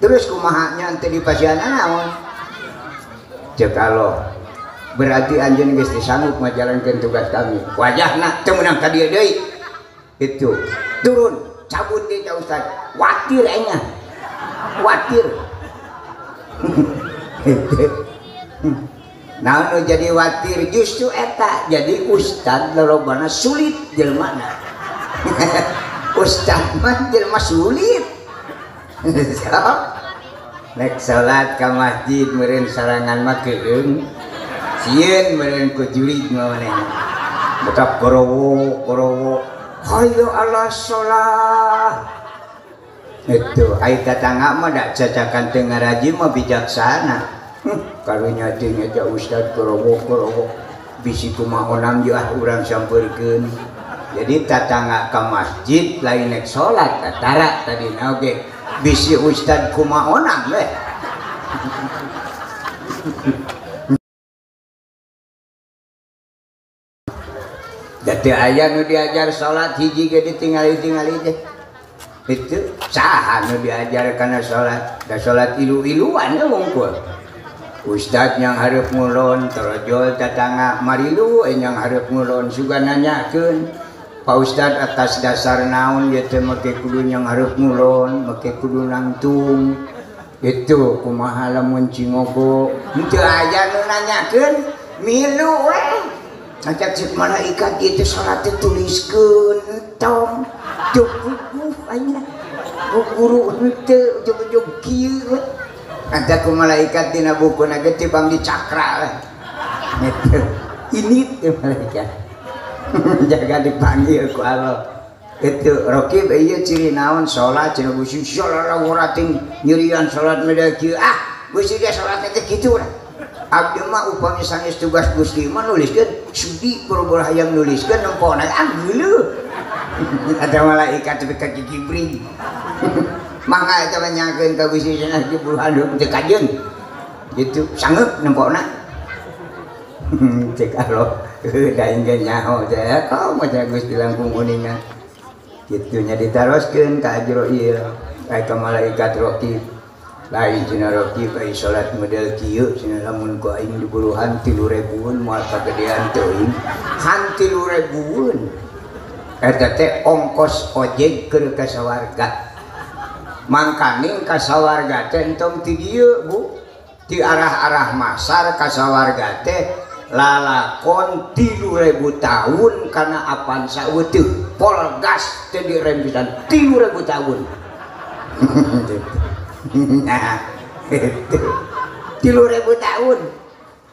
terus kumaha nya teh dipasiana naon cek Allah berarti anjeun geus disanggup ngajalankeun tugas kami wajahna teu meunang ka dieu deui itu turun cabut deui ka Ustaz watir enya watir naon nu jadi watir justru eta jadi ustad lolobana sulit jelmana ustad mah jelma sulit so nek salat ka masjid meureun sarangan mah keung sieun meureun ku jurig mah maneh betap gorowo hayya ala sholah itu ai tatangga mah da cacakan teu ngaraji mah bijaksana karunya teh nya ustad gorowo bisi kumaha onam jeung urang sampeurkeun jadi tatangga ka masjid lain nek salat tatara tadina oge bisi ustad kumaha onam we dadi aya nu diajar salat hiji ge ditingali-tingali teh itu saha nu diajar kana salat da salat ilu-iluan we wungkul ustad yang hareup ngulon torojol tatangga marilu yang hareup ngulon suga nanyakeun Pak Ustad atas dasar naon ieu teh make kudu yang hareup ngulon make kudu nangtung itu kumaha lamun cingogo teu aya nu nanyakeun milu we ngajak cek malaikat ieu teh salat teh tuliskeun entong cukup ayeuna guru teu ujug-ujug kieu ada ku malaikat dina bukuna ge tibang dicakra gitu ini teh malaikat jaga dipanggil ku Allah itu Rokib ieu ciri naon salat cenah Gusti sallallahu rating nyerian salat medal kieu Gusti dia salat teh kitu urang abdi mah upami sanes tugas Gusti mah nuliskeun sudi boro-boro hayang nuliskeun nempona geuleuh ada malaikat teh ka Jibril mangga eta nyanyakeun ka Gusti cenah Jibril handeup teu kajeun gitu sangeup nempona cek Allah da ingin nyaho saya kau macam Gusti langkung uningan gitunya ditaroskeun ka Ajroil ka malaikat Rokib lain cenah Rokib ai salat model kieu cenah lamun ku aing dibuluhan 3000 moal kagedean teuing han 3000 eta teh ongkos ojek keur ka sawarga mangkaning ka sawarga teh entong ti dieu Bu ti arah-arah Masar ka sawarga teh lalakon 3000 tahun karena apaan saeuteung polgas teh dirempisan 3000 tahun nah itu 3000 tahun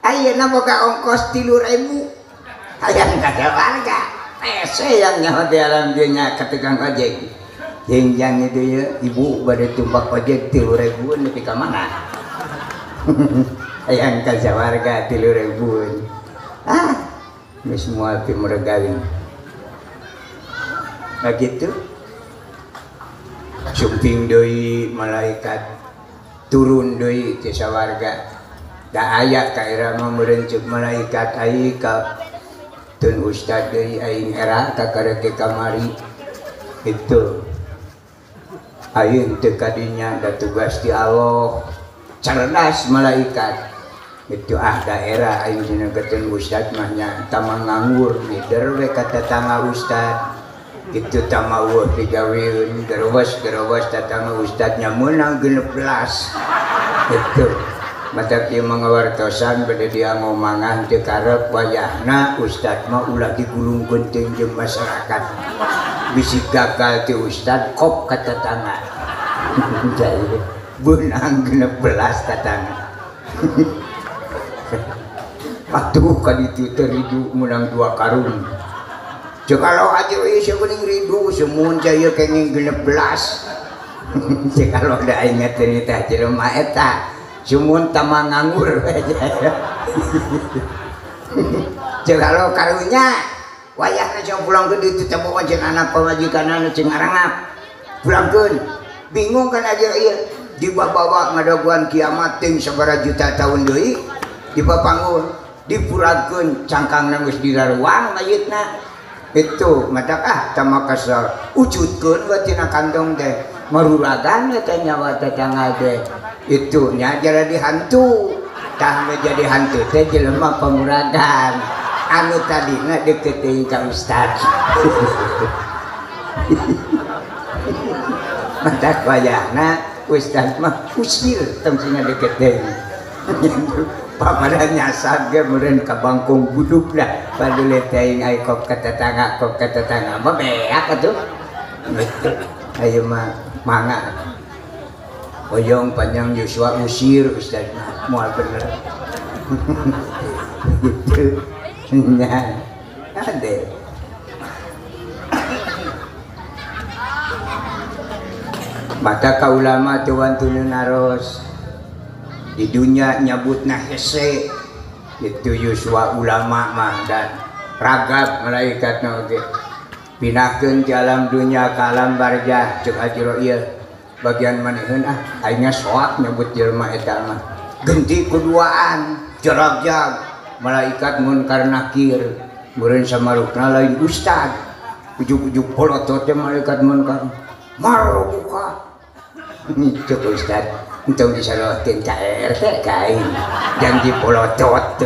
ayeuna boga ongkos 3000 hayang ka warga pese yang nyaho di alam dunya ka tukang ojek yang itu ya ibu pada tumpak ojek 3.000 nepi ka mana ayang ka sawarga 3.000 ini semua ti meregawin nah gitu sumping deui malaikat turun deui ti sawarga da aya ka irama meureun ceuk malaikat ai ka tun ustad deui aing era ka kareke kamari itu ayeuna teu kadinya da tugas ti Allah cerdas malaikat itu daerah aing cenah ketun ustad mah nya tamang nganggur mider we ka tatangga ustad itu tamaweuh digaweun gerwas tatangga ustadnya meunang 16 itu mata kieu mangawartosan bade dia ngomangan teu karep wayahna ustad mah ulah digulungkeun teh jeung masyarakat bisi gagal ti ustad kop ka tatangga jadi beunang 16 tatangga atuh ka ditu teh ridu meunang 2 karung cek kalau aja ieu geuning ridu semun jaya kenging 16 cek kalau da aing teh teh jelema eta semun tamang nganggur cek kalau karunya wayahna jeung pulang ke ditu teh bawa jeung anak pamajikanna cing arangap pulangkeun bingung kan aja ieu dibawa ngadaguan kiamat ting sabaraha juta tahun deui dipapangun dipurakeun cangkangna geus diraruang mayitna itu matak tamakasa wujudkeun we tina kantong teh maruragan teh nyawa tetangga teh itu nya jara dihantu tah jadi hantu teh jelema pamuragan anu tadina deket teuing ka ustad matak wayahna ustad mah usir temsina deket teuing pamada nyasar ge meureun ka bangkong buduk dah padule teuing ai kok ka tetangga mah beak atuh ayeuna mah mangga oyong panjang Yuswa usir ustad mah moal bener gitu nya ade mata ka ulama teu wantuneun naros di dunia nyabutna hese itu Yuswa ulama mah dan ragab malaikatna oge pinahkeun ti alam dunia ka alam barzah ceuk ajro ieu bagian manehun aing soak nyebut jelema eta mah genti kuduaan jarag-jag malaikat munkar nakir meureun samarukna lain ustad ujug-ujug polotot teh malaikat munkar mar buka itu ustad untuk disarotin ka RT kain janji polotot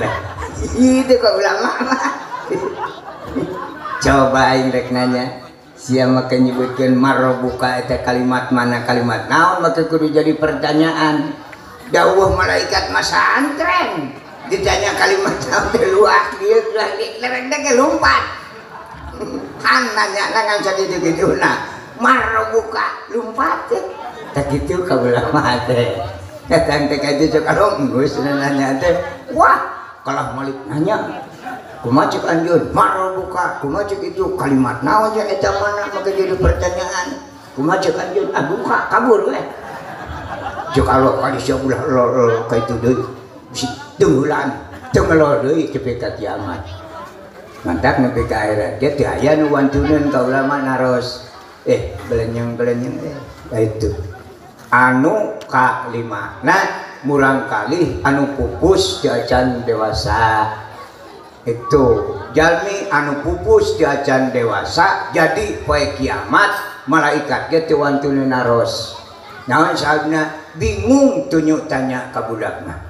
itu kok ulama coba aing rek nanya sia make nyebutkeun marbuka eta kalimat mana kalimat naon make kudu jadi pertanyaan dawuh malaikat masantren ditanya kalimat naon teh luak dieu lereng ge lompat kan nanya ngan jadi digituna marbuka lompat teh tak gitu ka ulama teh datang teh ka itu kalau geus nanya teh wah kalah malik nanya kumaha ceuk anjeun marbuka kumaha ceuk itu kalimat naon ya eta mana make jadi pertanyaan kumaha ceuk anjeun buka kabur we ceuk kalau ka dieu ulah lol ka itu deui bisi teulan teu ngelol deui cepe ka kiamat mantap nepi ka akhirat dia teu aya nu wantuneun ka ulama naros belenyeng itu anu kalima nah murang kali anu pupus di acan dewasa itu jalmi anu pupus di acan dewasa jadi poe kiamat malaikat ge teu wantuneun naros naon sabna bingung tunjuk tanya ka budak mah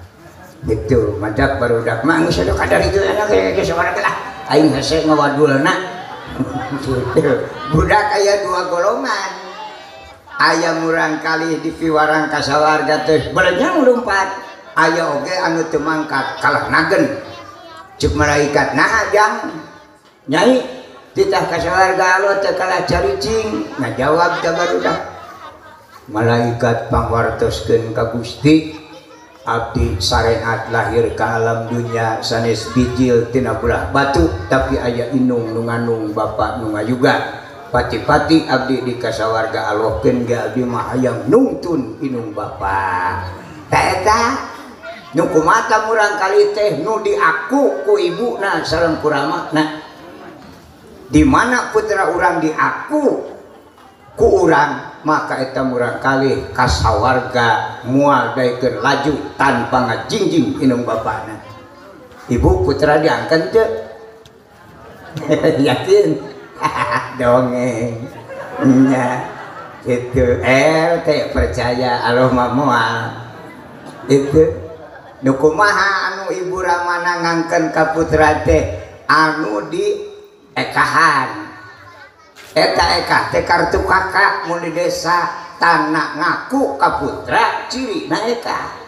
gitu madak barudak mah geus ado kadar itu anak ge sabarang lah aing hese ngawadulna budak aya 2 golongan aya murang kali di piwarang kasawarga teh belenyang lompat aya oge anu teu mangkat kalah nagen ceuk malaikat nah jang nyai titah kasawarga alo teu kalah caricing ngajawab da barudak malaikat pangwartoskeun ka Gusti abdi sareat lahir ka alam dunya sanes bijil tina bulah batu tapi aya indung nu ngandung bapa nu ngayuga pati-pati abdi di kasawarga alokeun ge abdi mah hayang nungtun inung bapa ta eta nu kumata murang kali teh nu diaku ku ibuna sareng ku ramana di mana putra urang diaku ku urang maka eta murang kali kasawarga moal daekeun laju tanpa ngajingjing inung bapana. Ibu putra diangkat teu? Yakin? Dongeng. Nya itu teh percaya Allah mah moal. Itu nu kumaha anu ibu ramana ngangkeun ka putra teh anu di ekahan. Eta ekah teh kartu kakak mun di desa tanah ngaku ka putra cirina ekah.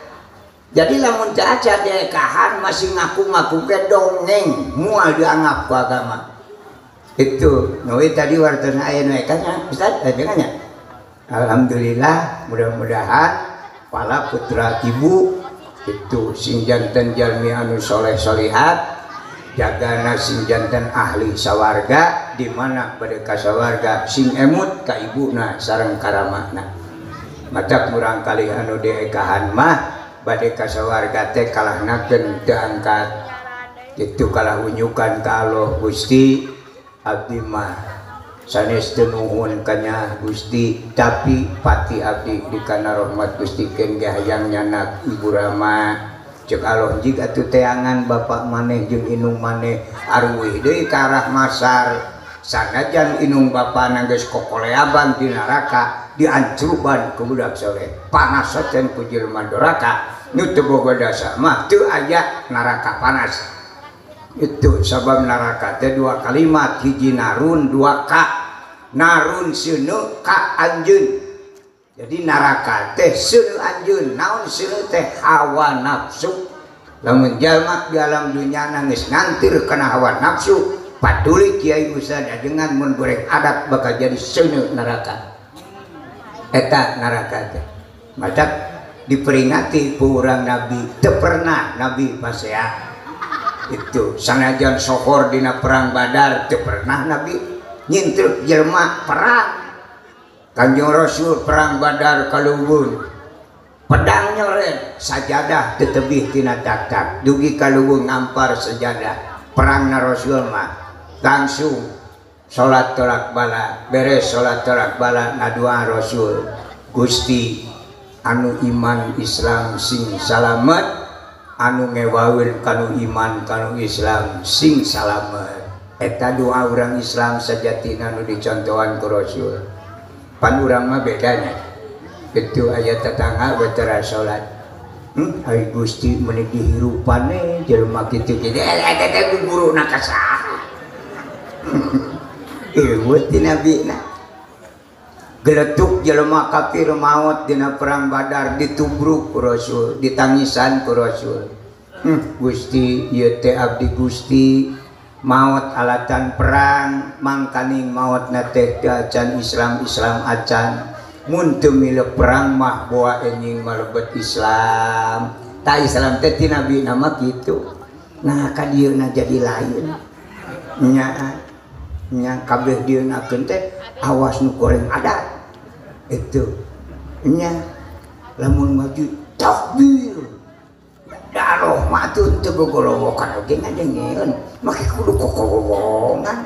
Jadi lamun teu aca di ekahan masih ngaku-ngaku ke dongeng moal dianggap ku agama. Itu nuwi tadi wartosna aya nu ekahnya Ustaz dengannya. Alhamdulillah mudah-mudahan pala putra ibu itu sing janten jalmi anu soleh solihat jagana sing janten ahli sawarga di mana bade kasawarga sing emut ka ibuna sareng karamana matak murang kali anu diekahan mah bade kasawarga teh kalahnakeun teu angkat itu kalah unyukan ka Allah Gusti abdi mah sanes teu nuhun kanya Gusti tapi pati abdi di kana rahmat Gusti keun ge hayang nyanak ibu Rama cek Allah jika atuh teangan bapak maneh jeung inung maneh arwih deui ka arah masar sanajan inung bapana geus kokoleaban di neraka diancurban ku budak soleh panas saten ku jelema doraka nu teu boga dasa mah teu aya neraka panas itu sabab neraka teh dua kalimat hiji narun dua ka narun seuneu ka anjeun. Jadi neraka teh seuneu anjeun naon seuneu teh hawa nafsu. Lamun jalma di alam dunyana geus ngantir kana hawa nafsu paduli kiai ustad ajengan mun goreng adat bakal jadi seuneu neraka. Eta neraka teh. Matak diperingati ku urang nabi teu pernah nabi pasea. Itu sanajan sohor dina perang Badar teu pernah nabi nyintruk jelema perang. Kanjeng Rasul perang Badar kaluhun pedang nyoret sajadah tetebih tina tak dugi kaluhun ngampar sajadah perangna Rasul mah langsung salat tolak bala beres salat tolak bala ngadua Rasul Gusti anu iman Islam sing salamet anu ngewaweun kanu iman kanu Islam sing salamet eta doa urang Islam sajatina nu dicontohan ku Rasul pan urang mah bedanya itu aya tetangga betara salat ai Gusti meuni dihirupane jelema kitu kitu eta guruna ka saha eueuh ti nabina geletuk jelema kafir maot dina perang Badar ditubruk ku Rasul ditangisan ku Rasul Gusti ieu teh abdi Gusti maot alatan perang mangkaning maot na teh acan Islam acan mun teu mileuh perang mah boa enjing malebet Islam ta Islam teh ti nabi nama kitu nah ka dieuna jadi lain nya kabeh dieunakeun teh awas nu goreng adat itu nya lamun maju takbir daroh matun teu gogolowokan oge ngadengeun make kudu kokowongan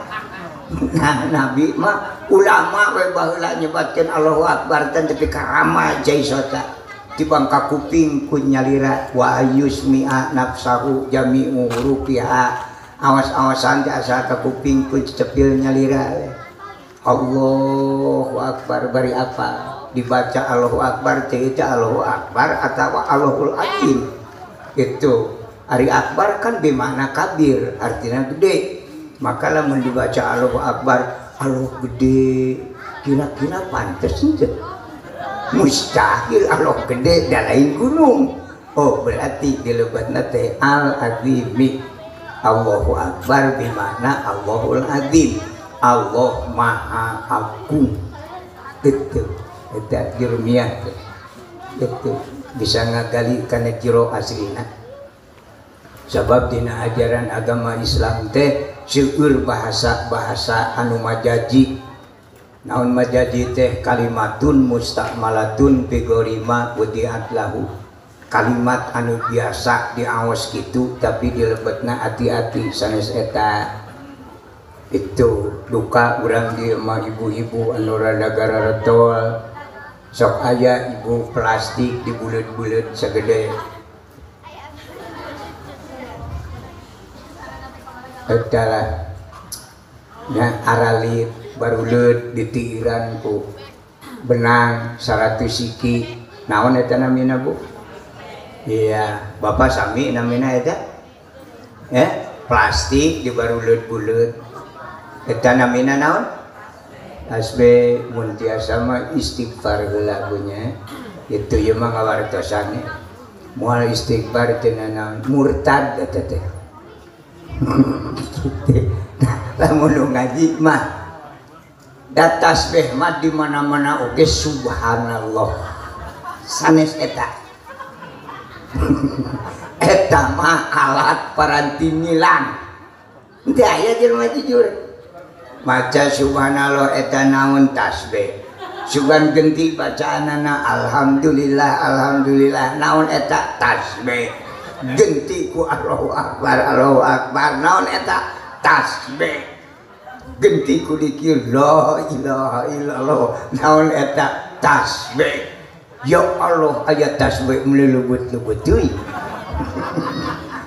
nah nabi mah ulama we baheula nyebatkeun Allahu Akbar teh tapi karama jaisota tibang ka kuping ku nyalira wa yusmi'a nafsahu jami'u rupiha awas-awasan teh asa ka kuping ku cepil nyalira Allahu Akbar bari apa dibaca Allahu Akbar teh Allahu Akbar atawa Allahul Azim itu Ari Akbar kan bimana kabir artinya gede maka lamun dibaca Allahu Akbar Allah gede kira-kira pantes ente mustahil Allah gede dan lain gunung oh berarti dilebatna teh al azimi Allahu Akbar bimana Allahul Azim Allah maha agung itu jurmiah itu bisa ngagali kana jiro aslina sabab dina ajaran agama Islam teh seueur bahasa anu majaji naon majaji teh kalimatun mustakmalatun bigorima wudiat lahu, kalimat anu biasa diaos gitu tapi dilebetna hati-hati sanes eta. Itu duka urang di mah ibu-ibu anu rada gararetol sok aya ibu plastik di bulet-bulet sagede eta lah nya aralit baruleut ditiiran ku benang 100 siki naon eta namina Bu? Iya bapak sami namina eta plastik di baruleut-bulet eta namina naon? Asbe mun tiasa mah istighfar heula punya. Itu ye mah ngawartosane. Moal istighfar teh naon? Murtad eta teh. Lamun nu ngaji mah da tasbih mah di mana-mana oge subhanallah. Sanes eta. Eta mah alat paranti milang. Teu aya jelema jujur. Maca subhanallah eta naon tasbih. Sugan genti bacaanana alhamdulillah alhamdulillah naon eta tasbih. Genti ku Allahu akbar naon eta tasbih. Genti ku dikir la ilaha illallah naon eta tasbih. Ya Allah aya tasbih melelebut-lebut teuing.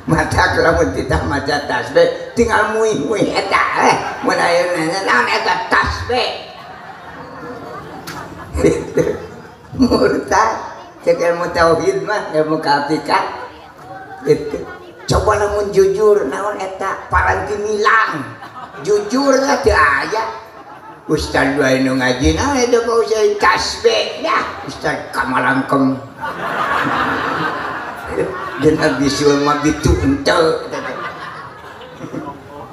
Mata lamun kita maca tasbih tinggal muih-muih eta mun ayeuna naon eta tasbih. Murtad cek ilmu tauhid mah ilmu kehakikat itu coba lamun jujur naon eta paranti milang jujur lah teu aya. Ustaz wae nu ngaji naon eta ka usah tasbih dah Ustaz kamalangkem. Dan abisul mah bitu ente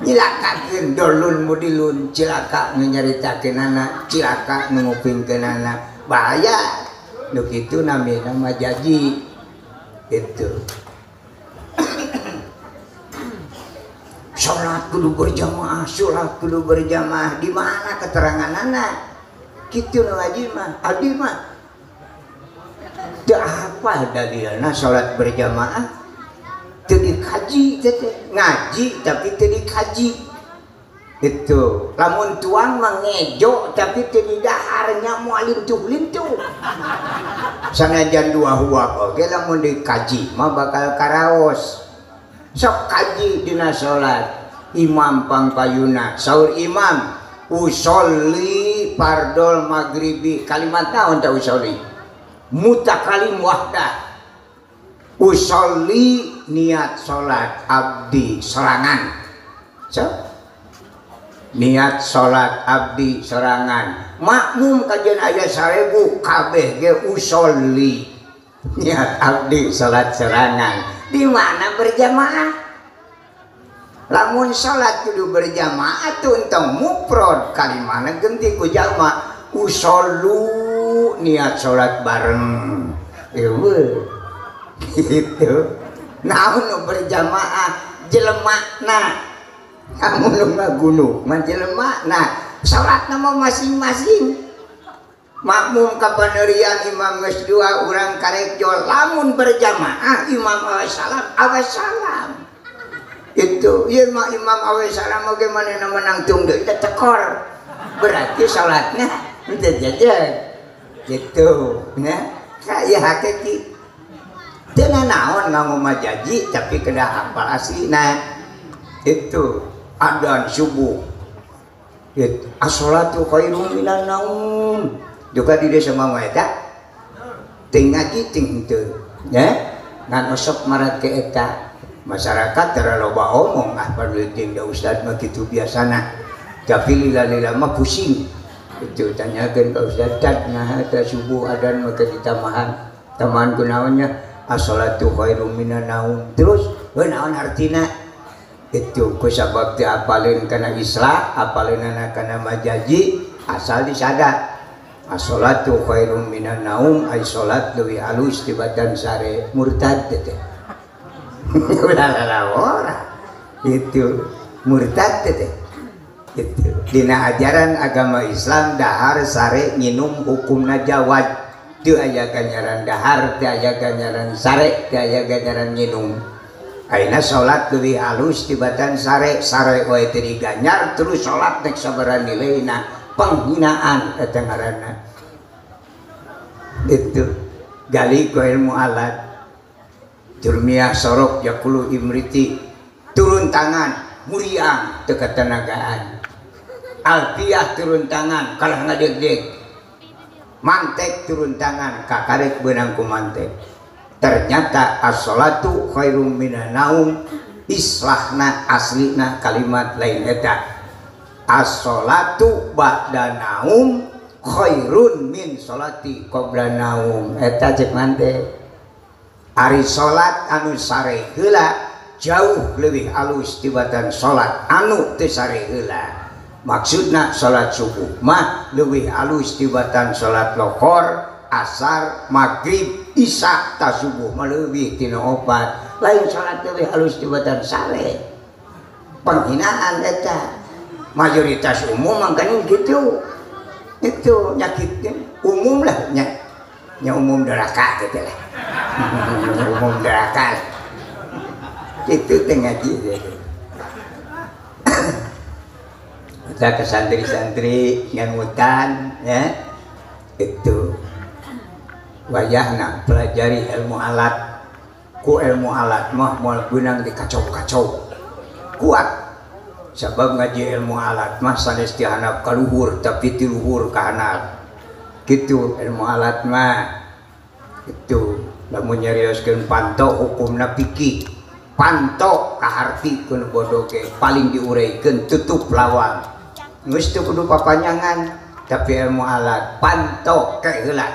nyilakakeun dolun mudilun cilaka nu nyaritakeun anak cilaka nu ngupingkeun anak bahaya nu kitu namina mah jaji itu. Salat kudu berjamaah salat kudu berjamaah di mana keteranganana kitu nu ngaji mah abdi mah teu apa dalilna salat berjamaah teu dikaji teh ngaji tapi teu dikaji itu lamun tuang mah ngejo tapi teu didaharnya moal lintuh-lintuh sanajan dua huwab oge lamun dikaji mah bakal karaos sok kaji dina salat imam pangpayuna saur imam usolli fardol maghribi kalimat naon ta usolli mutakalim wahdah usolli niat salat abdi serangan so niat salat abdi serangan makmum kajian aya 1000 kabeh ge usolli niat abdi salat serangan di mana berjamaah lamun salat kudu berjamaah tuh entong mufrad kalimana genti ku jalma usollu niat sholat bareng gitu namun nu berjamaah jelemana kamu nu ngagunuk mah jelemana sholat nama masing-masing makmum kapanerian imam geus 2 urang karek jol lamun berjamaah imam awe salam itu ieu mah imam awe salam oge manehna menang tungdeui teh tekor berarti sholatnya teu jajan gitu ya kaya hakiki teu naon nganggo majaji tapi kena hafal aslina itu adzan subuh as-sholatu khairum minan naum juga di desa mah eta teu ngaji ting teu ya ngan osok marat ke eta masyarakat tara loba omong padeuting da ustad mah kitu biasana tapi lila-lila mah pusing itu tanyakan ke Ustaz nah ada subuh adan maka ditamahan taman kunaonnya as-sholatu khairum minan naum terus naon artina itu kusabab teu apalin kana islah apalin kana majaji asal disadar as-sholatu khairum minan naum ai salat leuwih halus tibatan sare murtad teh ulah ora itu murtad teh gitu. Dina ajaran agama Islam dahar sare nginum hukumna jawab teu aya ganjaran dahar teu aya ganjaran sare teu aya ganjaran nginum. Ayeuna salat leuwih halus tibatan sare wae teu diganjar terus salat nek sabaraha nileuna penghinaan eta ngaranna. Itu gali ku ilmu alat jurmiyah sorok yakulu imriti turun tangan muriang teu katanagaan alfiah turun tangan kalah ngadeg-deg mantek turun tangan kakarek beunang ku mantek ternyata as-salatu khairum minan naum islahna aslina kalimat lain eta as-salatu ba'da naum khairun min sholati qabla naum eta cek mantek ari salat anu sare heula jauh lebih halus tibatan salat anu teu sare heula. Maksudna salat subuh mah leuwih halus tibatan salat lohor, asar, maghrib, isya ta subuh mah leuwih tina 4. Lain salat leuwih halus tibatan sare. Penghinaan eta. Mayoritas umum mangkana gitu. Itu nyakitnya umum lah nya umum neraka gitu lah. Umum neraka. Itu tengah gitu. Kita ke santri-santri ngangutan ya itu wayahna pelajari ilmu alat ku ilmu alat mah moal beunang dikacau-kacau kuat sabab ngaji ilmu alat mah sanes ti handap ka luhur tapi ti luhur ka handap kitu ilmu alat mah itu lamun nyarioskeun panto hukumna fikih panto kahartikeun bodoh ge paling diuraykeun tutup lawang geus teu kudu papanjangan tapi ilmu alat panto ke heula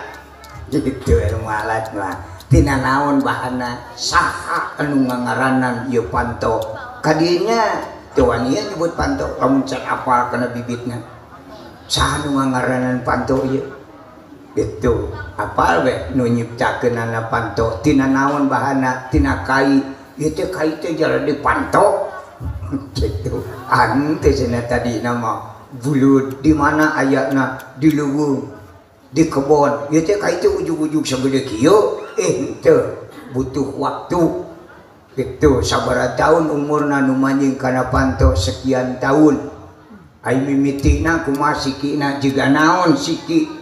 gitu ilmu alat mah tina naon bahanna saha anu ngangaranan ieu panto kadinya teu wani nyebut panto lamun cek apal kana bibitna saha anu ngangaranan panto ieu gitu apal we nu nyiptakeunana panto tina naon bahanna tina kai ieu teh kai teh jara dipanto gitu ante cenah tadi nama bulut di mana ayatna di luwung di kebon ieu teh kai teh ujug-ujug sagede kieu teu butuh waktu gitu sabaraha taun umurna nu manjing kana panto sekian tahun ai mimitina kumaha sikina jiga naon siki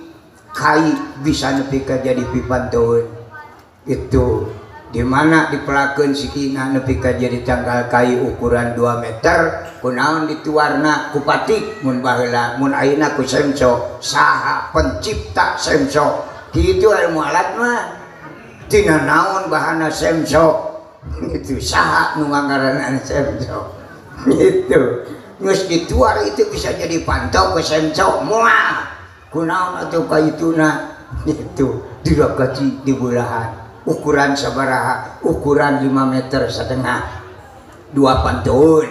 kai bisa nepi ka jadi pipantoeun itu di mana dipelakeun sikina nepi ka jadi tanggal kai ukuran 2 meter kunaon dituarna ku patik mun baheula mun ayeuna ku semso saha pencipta semso kitu ilmu alat mah tina naon bahanna semso itu saha nu ngangaranan semso itu geus dituar itu bisa jadi pantok ke semso moal kunaon atuh kaituna itu dirakaci di bulahan ukuran sabaraha ukuran 5 meter setengah 2 pantun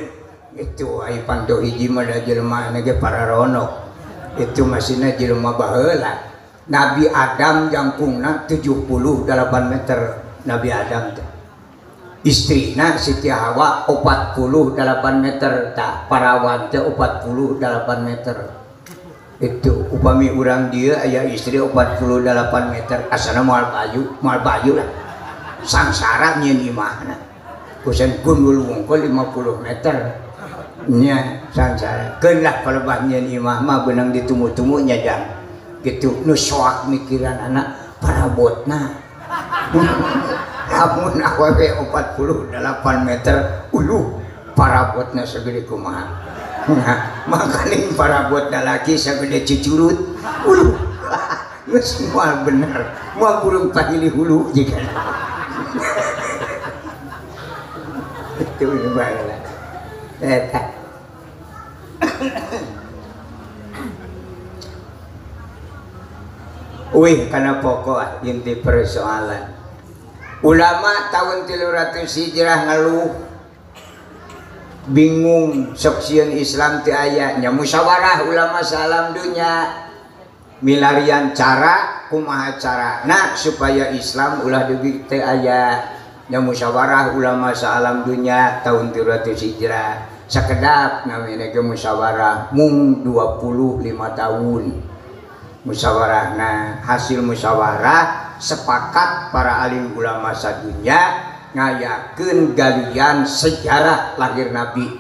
itu ai panto hiji mah da jelema ge pararonok itu masina jelema baheula Nabi Adam jangkungna 78 meter Nabi Adam teh istrina Siti Hawa 48 meter tak parawan teh 48 meter itu upami urang dia aya istri 48 meter asana moal bayu lah sangsara nyeun imahna kusen gundul wungkul 50 meter nya sangsara keun lah kalebah nyeun imah mah beunang ditumu-tumu nya jang kitu nu soak mikiran anak parabotna lamun awewe 48 meter uluh parabotna sagede kumaha makaning parabot laki sagede cicurut uluh geus moal bener moal burung pahili hulu jika itu baheula eta wih kana pokok inti persoalan ulama tahun 300 Hijrah ngeluh bingung sok sieun Islam teu aya nya musyawarah ulama salam dunya milarian cara kumaha carana supaya Islam ulah deui teu aya nya musyawarah ulama salam dunya tahun 300 Hijrah sakedap namanya ge musyawarah mung 25 tahun musyawarah. Nah hasil musyawarah sepakat para alim ulama sadunya ngayakeun galian sejarah lahir Nabi.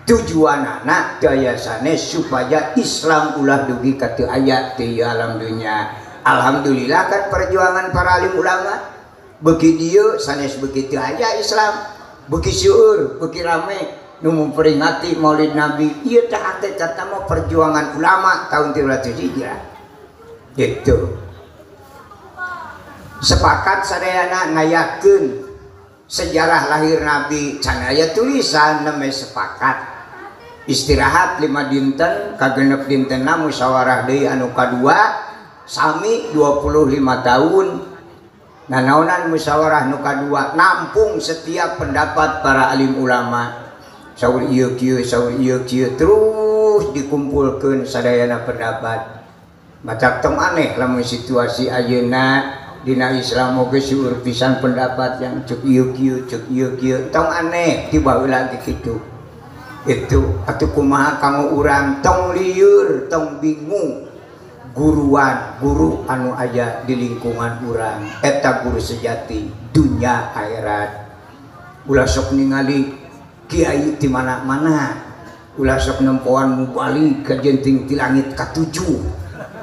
Tujuan anak dayasane supaya Islam ulah dugi ka teu aya di alam dunia. Alhamdulillah kan perjuangan para alim ulama beuki dieu sanes beuki teu aya Islam, beuki syuur, beuki rame nu memperingati Maulid Nabi. Ieu teh hakikatna mah perjuangan ulama tahun 300 Hijrah. Gitu. Sepakat sadayana ngayakeun sejarah lahir Nabi, can aya tulisan namanya sepakat. Istirahat 5 dinten kagenep dintenna musyawarah deui anu kadua sami 25 tahun. Nah naonan musyawarah nu kadua nampung setiap pendapat para alim ulama. Saur ieu kieu terus dikumpulkeun sadayana pendapat. Macak tong aneh lamun situasi ayeuna dina Islam oge syukur pisan pendapat yang cek ieu kieu tong aneh tiba heula kitu. Itu atuh kumaha kanggo urang tong lieur tong bingung guru anu aya di lingkungan urang eta guru sejati dunya akhirat. Ulah sok ningali kiai di mana-mana, ulah sok nempoan mubalik ka jenting ti langit katujuh.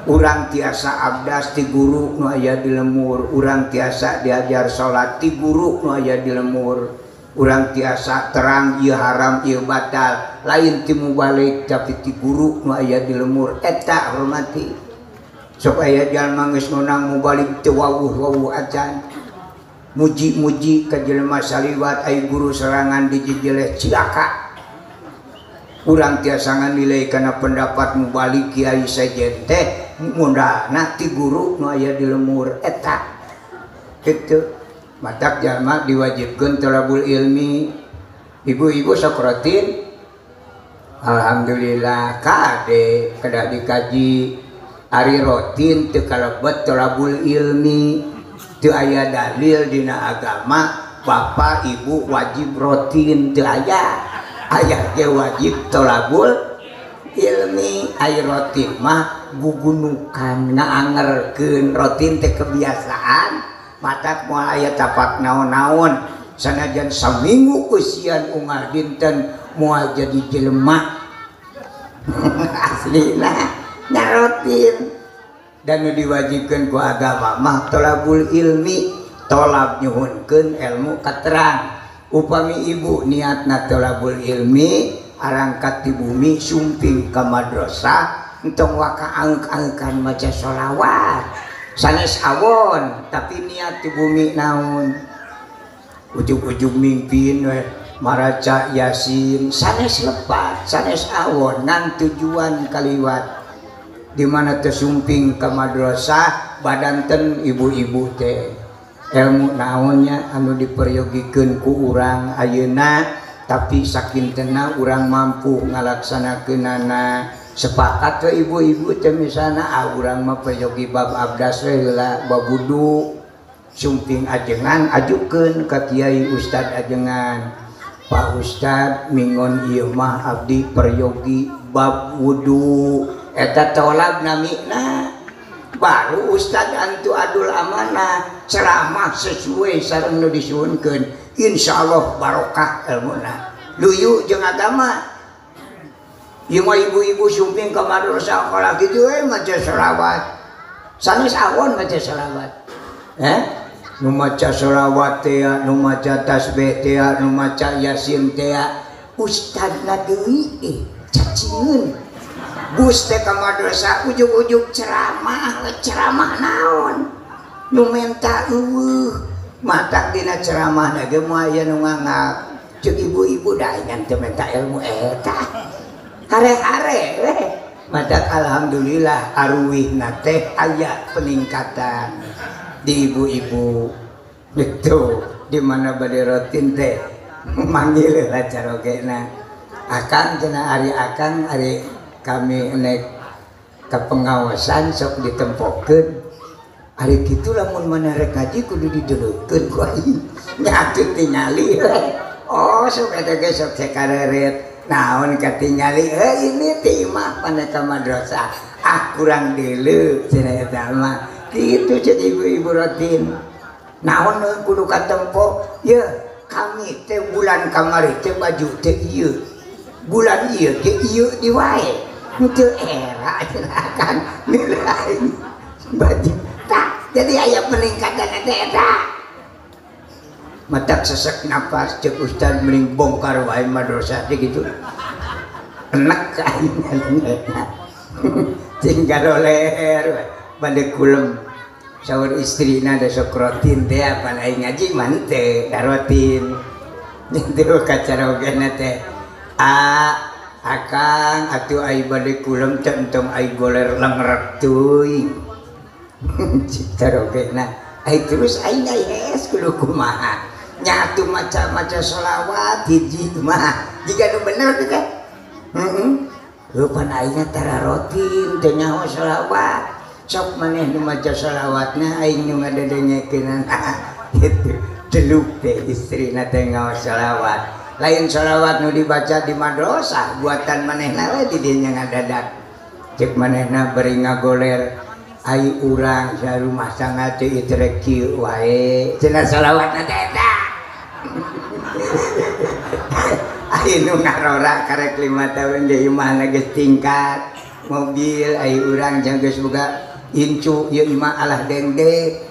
Urang tiasa abdas ti guru nu aya di lemur, urang tiasa diajar salat ti guru nu aya di lemur. Urang tiasa terang ieu haram ieu batal lain ti mubalik tapi ti guru nu aya di lemur eta hormati. Sok aya jalma geus ngonang mubalik teu wawuh acan muji-muji ka jelema saliwat ai guru serangan di jejeleh cilaka. Urang tiasa nganilai kana pendapat mubalik kiai sajen teh mundana ti guru nu aya di lemur eta. Kitu matak jalma diwajibkeun thalabul ilmi. Ibu-ibu sok rutin alhamdulillah kade kada dikaji ari rutin teu kalebet thalabul ilmi. Teu aya dalil dina agama bapak ibu wajib rutin teu aya. Aya ge wajib thalabul ilmi. Ai rutin mah gugunukan ngaangerkeun rutin teh kebiasaan. Matak moal aya tapak naon-naon sanajan saminggu usian unggal dinten moal jadi jelema aslina nyarotin dan diwajibkeun ku agama mah thalabul ilmi tolab nyuhunkeun ilmu katerang. Upami ibu niatna thalabul ilmi arangkat di bumi sumping ka madrasah entong waka angk-angkan maca sholawat sanes awon tapi niat di bumi naon ujug-ujug mimpin we maraca yasin sanes lepat sanes awon ngan tujuan kaliwat di mana tersumping ke madrasah badanten ibu-ibu teh ilmu naonnya anu diperyogikeun ku urang ayeuna tapi sakintena urang mampu ngalaksanakeunana. Sepakat we ibu-ibu teh misalna urang mah peryogi bab abdas we heula bab wudu sumping ajengan ajukeun ka kiai ustad ajengan. Pak Ustad mingon ieu mah abdi peryogi bab wudu eta tolab namina. Baru ustad antu adul amanah ceramah sesuai sareng nu disuhunkeun insyaallah barokah ilmuna luyu jeung agama. Ieu mah ibu-ibu sumping ka madrasah kalau kitu maca sholawat sanes awon maca sholawat nu maca sholawat teh nu maca tasbih teh nu maca yasin teh ustadna deui cacingeun Gus teh ka madrasah ujug-ujug ceramah naon nu menta eueuh matak dina ceramahna ge moal aya nu ngangap ceuk ibu-ibu da ngan teu menta ilmu eta hare-hare matak alhamdulillah arwihna teh aya peningkatan di ibu-ibu itu di mana bade rutin teh manggil lah carogena akang cenah ari kami naik ke pengawasan sok ditempokeun ari kitu lamun maneh rek ngaji kudu dideuleukkeun ku aing nyatut tingali oh sok eta ge sok sakareret naon katingali ini timah paneka madrasah kurang dulu cenah eta mah kitu cek ibu-ibu rutin naon kudu katempo ya kami teh bulan kamari teh baju teh ieu bulan ieu teh ieu di wae teu era kan nilai baju tak jadi aya peningkatan eta matak sesek napas cek ustad mending bongkar wae madrasah teh gitu enak kainnya tinggal leher bade kulem saur istrina da sok rotin teh apa lain ngaji mante darotin itu kacara ogena teh akang atuh ai bade kulem centong ai goler lengrek teuing citra ogena ai terus ai es kudu kumaha nyatu maca-maca sholawat hiji mah jika nu bener teh kan rupan aingna tara rotin teu nyaho sholawat sok maneh nu maca sholawatna aing nu ngadedengekeun kitu deluk teh istrina teh ngaos sholawat lain sholawat nu dibaca di madrasah buatan manehna we di dieu ngadadak cek manehna beri ngagoler ai urang sarumah sanga teh itrek kieu wae cenah sholawatna teh eta ai nu ngarora karek 5 tahun di imahna geus tingkat mobil ai urang jang geus boga incu ieu imah alah dengdek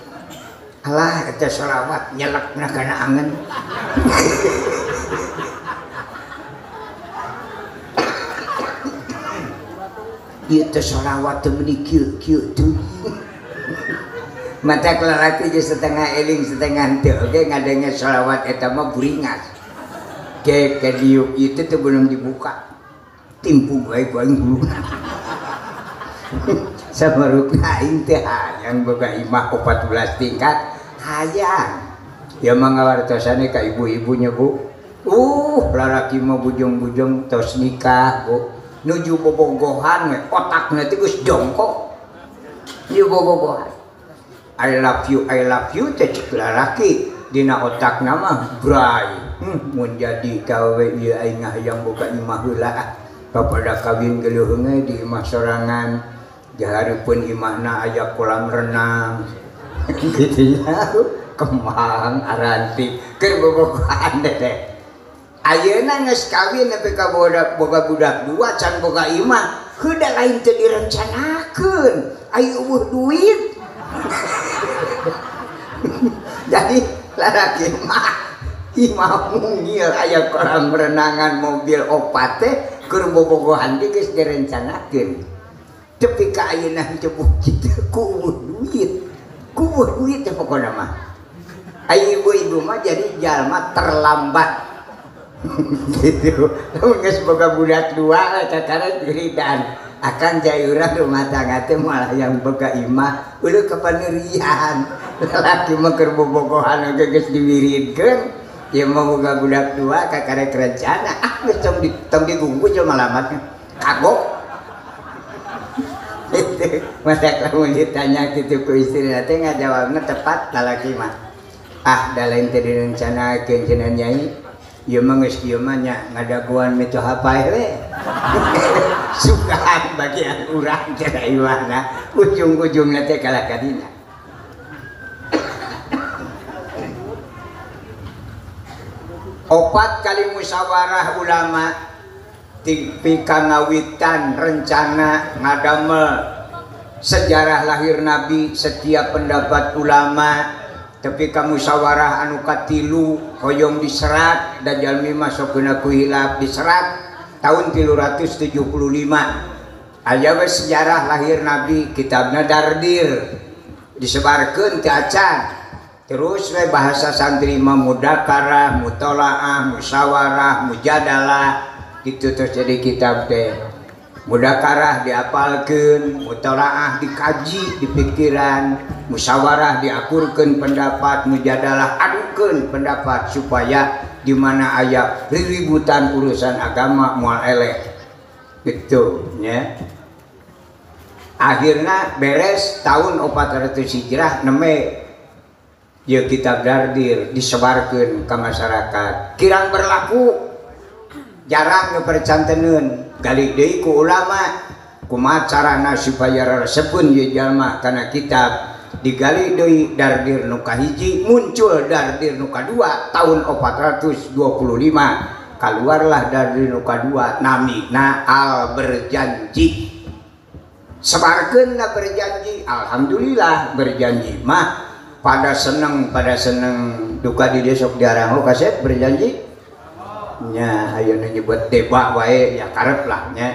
alah eta sholawat nyelekna kana angen ieu teh sholawat teu meuni kieu-kieu teuing mata lalaki ge setengah eling setengah teu oge ngadenge sholawat eta mah buringas ke diuk itu teh belum dibuka timpu bae ku aing dulu samarukna aing teh hayang boga imah 14 tingkat hayang ya mangawartosane ka ibu-ibunya Bu lalaki mah bujung-bujung tos nikah Bu nuju bobogohan we otakna teh geus jongkok ieu bobogohan I love you teh cik lalaki dina otakna mah bray mun jadi gawe ieu aing hayang boga imah heula kapada kawin geuleung di imah sorangan jahareupeun imahna aya kolam renang kitu ya kemang aranti keur bobogohan teh ayeuna geus kawin nepi ka boga budak dua can boga imah heuda lain teu direncanakeun aya eueuh duit jadi lalaki mah imah mungil aya kolam renangan mobil opat teh keur bobogohan teh geus direncanakeun tapi ka ayeuna coba kitu ku duit teh pokona mah ai ibu-ibu mah jadi jalma terlambat gitu lamun geus boga budak dua cacara diridan akan jayuran rumah tangga teh malah yang boga imah udah kepanerian lalaki mah keur bobogohan oge geus diwiridkeun ya mau boga budak dua kakarek rencana geus tong digunggu jelema malamatna kagok itu masa lamun ditanya kitu ku istrina teh ngajawabna tepat lalaki mah da lain teh direncanakeun cenah nyai ieu mah geus kieu mah nya ngadaguan mitu hapae we sukaan bagian urang cenah imahna ujung-ujungna teh kalah kadina opat kali musyawarah ulama tipi kangawitan rencana ngadamel sejarah lahir Nabi setiap pendapat ulama tapi kamu musyawarah anu katilu hoyong diserat dan jalmi masuk kena kuhilaf diserat tahun 375 aya we sejarah lahir Nabi kitabna Dardir disebarkeun ti acan terus we bahasa santri mah mudakarah mutolaah musyawarah mujadalah gitu terus jadi kitab teh mudakarah diapalkeun mutolaah dikaji di pikiran musyawarah diakurkeun pendapat mujadalah adukeun pendapat supaya di mana aya riributan urusan agama moal eleh gitu nya akhirna beres tahun 400 Hijrah neme ya kitab Dardir disebarkeun ka masyarakat kirang berlaku jarang ngepercanteneun gali deui ku ulama kumaha carana supaya resepkeun ieu jalma kana kitab digali deui dardir nu kahiji muncul dardir nu kadua tahun 425 keluarlah dardir nu kadua namina al berjanji sebarkeun na berjanji alhamdulillah berjanji mah pada seneng duka di desok diarang kaset berjanji nya ayeuna nyebut deba wae ya karep lah nya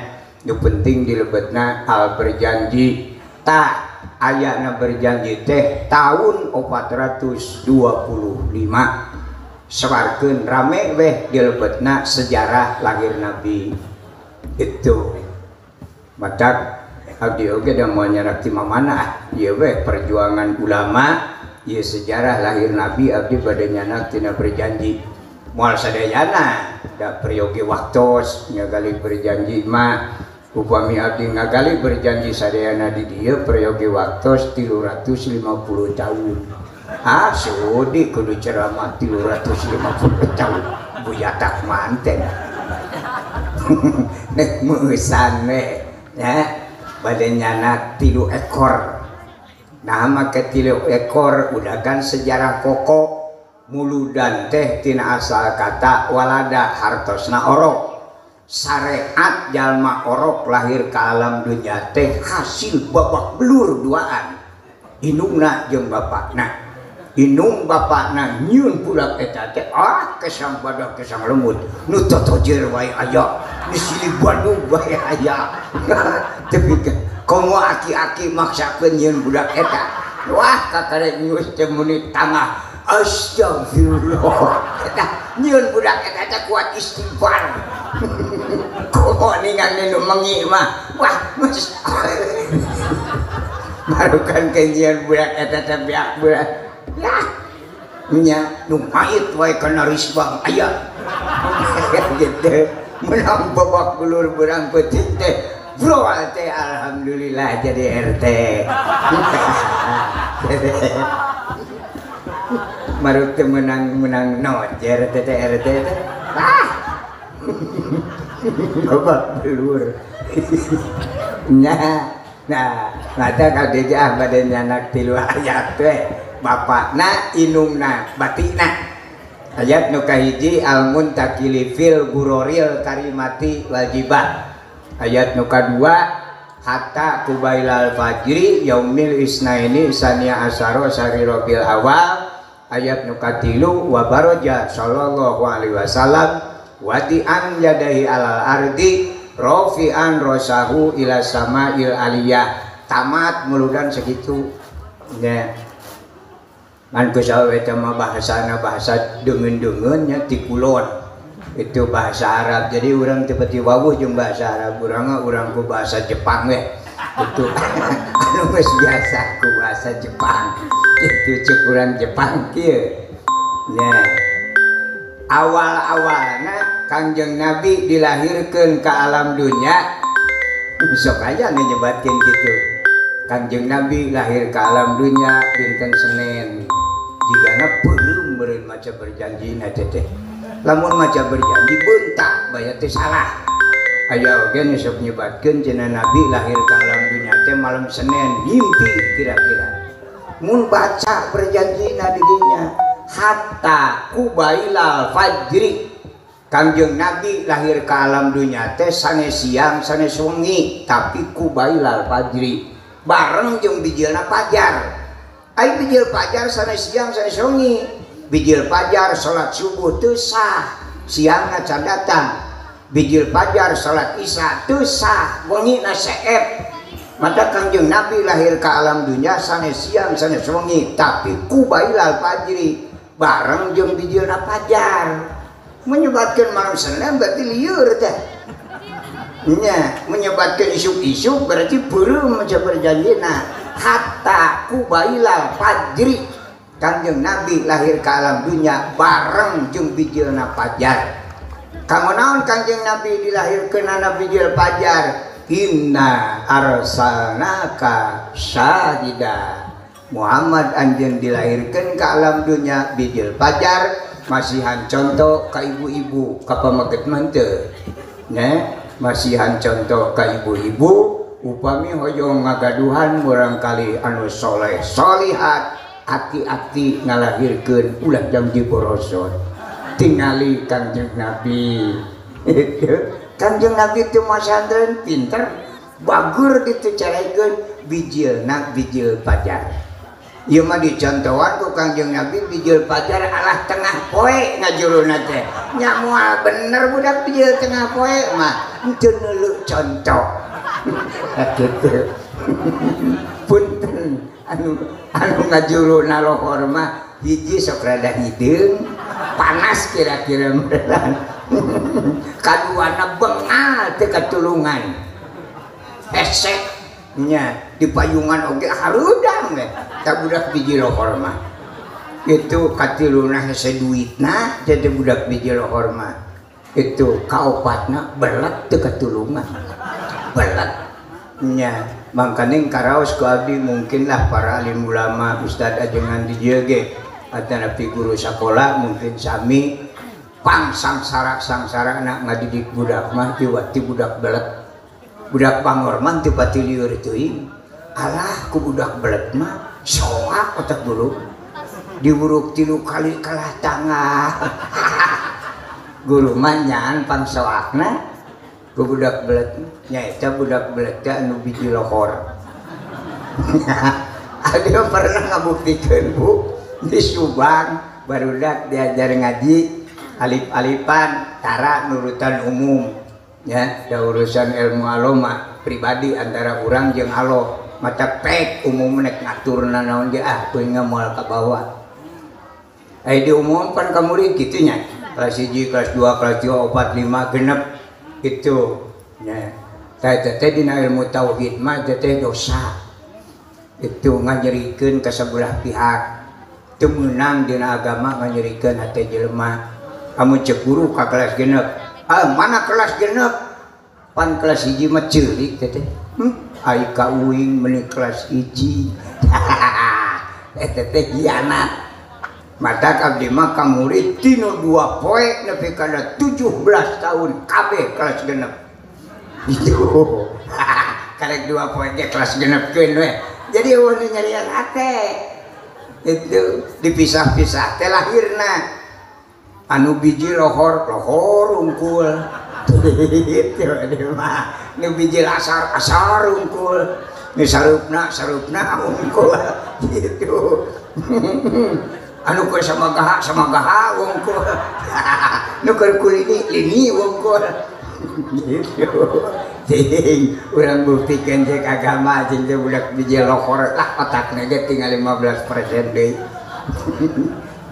nu penting dilebetna al berjanji ta ayana berjanji teh tahun 425 sebarkeun rame weh dilebetna sejarah lahir Nabi itu matak abdi oge da moal nyarak ti mamana ieu weh perjuangan ulama ieu sejarah lahir Nabi abdi bade nyanak tina berjanji moal sadayana da perioge waktos ngagali berjanji mah upami abdi ngagali berjanji sadayana di dieu perioge waktos 350 tahun sudi kudu ceramah 350 tahun buyatak manten nek meusan we ya bade nyanak 3 ekor nah make 3 ekor udah kan sejarah pokok muludan teh tina asal kata walada hartosna orok syariat jalma orok lahir ke alam dunia teh hasil babak belur duaan indungna jeung bapakna indung bapakna nyieun budak eta teh kesang badak kesang lemut nu totojer wae aya nu silih Bandung wae aya tapi komo aki-aki maksakeun nyieun budak eta wah kakarek nyus teh muni tangah astagfirullah eta nyieun budak eta teh kuat istighfar komo ningali nu mengi mah wah mas marukan kenjian budak eta teh biak budak lah nya nu pait wae kana risbang aya gitu menang babak belur berang peuting teh bro teh alhamdulillah jadi RT maruk teh menang not RT teh RT teh babak belur nah ngata kadege bade nyanak 3 ayat teh bapakna inungna batina ayat nu kahiji al muntakili fil guroril karimati wajibah ayat nu kadua hatta kubailal fajri yaumil isnaini sania asyara syahri rabiul awal ayat nu katilu wa baraja sallallahu alaihi wasallam wadi'an yadahi alal ardi rafi'an rosahu ila sama'il aliyah tamat muludan segitu ya ngan kusaha eta mah bahasana bahasa deungeun-deungeunnya ti kulon itu bahasa Arab jadi urang teu pati wawuh jeung bahasa Arab urang ku bahasa Jepang we itu anu geus biasa ku bahasa Jepang itu cukuran Jepang kieu nya awal-awalna Kangjeng Nabi dilahirkeun ka alam dunya sok aya nyebatkeun kitu Kangjeng Nabi lahir ke alam dunia dinten Senin jigana beureum maca berjanji na teh lamun maca berjanji beuntak baya teh salah aya oge nu sok nyebatkeun cenah Nabi lahir ke alam dunia teh malam Senin mimpi kira-kira mun baca berjanji na di dinya hatta kubailal fajri Kangjeng Nabi lahir ke alam dunia teh sanes siang sanes wengi tapi kubailal fajri bareng jeung bijilna pajar ai bijil pajar sanes siang sanes wengi bijil pajar salat subuh teu sah siangna can datang bijil pajar salat isya teu sah wengina seep mata Kangjeng Nabi lahir ke alam dunia sanes siang sanes wengi tapi kubailal fajri bareng jeung bijilna pajar menyebabkan malam Senin berarti lieur teh nya menyebabkan isuk-isuk berarti beureum maca berjanjina hatta kubailal fajri Kangjeng Nabi lahir ke alam dunia bareng jeung bijilna pajar kanggo naon Kangjeng Nabi dilahirkeun ana bijil pajar inna arsalnaka syahida Muhammad anjeun dilahirkeun ke alam dunia bijil pajar masihan contoh ka ibu-ibu ka pamaget manteu nya masihan contoh ka ibu-ibu upami hoyong ngagaduhan barangkali anu soleh solihat hati-hati ngalahirkeun ulah jang diborosot tingali Kanjeng Nabi Kanjeng Nabi teu masantren pinter bagur ditu carekeun bijilna bijil pajar ieu mah dicontohan ku Kanjeng Nabi bijil pajar alah tengah poe ngajuruna teh nya moal bener budak bijil tengah poe mah teu neuleuh contoh gitu punten anu ngajuruna lohor mah hiji sok rada hideung panas kira-kira merelan kaduana bengal teu katulungan esek nya di payungan oge harudang we tak budak biji lohor mah itu katiluna hese duitna jadi budak biji lohor mah itu kaopatna belet teu katulungan belet nya mangkaning karaos ku abdi mungkinlah para alim ulama ustad ajengan di dieu ge atanapi guru sakola mungkin sami pang sangsara anak ngadidik budak mah ti budak belet budak bangor mah teu pati lieur teuing alah ku budak belet mah soak otak dulu diuruk 3 kali kalah tangah guru mah nyaan pang soakna ku budak belet nyaeta budak belet anu biji lohor ada pernah ngabuktikeun Bu di Subang barudak diajar ngaji alif-alifan tara nurutan umum ya da urusan ilmu aloma pribadi antara urang jeung Allah mata pek umum nek ngaturna naon ge kuing moal ka bawah diumumkan ka murid kitu nya kelas 1 kelas 2 kelas 3 4 5 genep itu ya saya teh dina ilmu tauhid mah teh dosa itu ngajrikeun ka sabelah pihak teu meunang dina agama ngajrikeun hate jelema amun cek guru ka kelas genep mana kelas genep pan kelas 1 mah ceulik teh ai ka uing meuni kelas 1 eta teh hianat mata abdi mah ka murid tinu 2 poe nepi kana 17 tahun kabeh kelas genep itu karek 2 poe ge kelas genepkeun we jadi eueuh nyarian hate itu dipisah-pisah teh lahirna anu biji lohor unggul itu mah nu biji asar unggul nu sarupna unggul gitu anu keur sama gaha unggul nu keur kulini unggul gitu ting urang buktikeun cek agama jeung teh budak biji lohor lah otakna ge tinggal 15% deui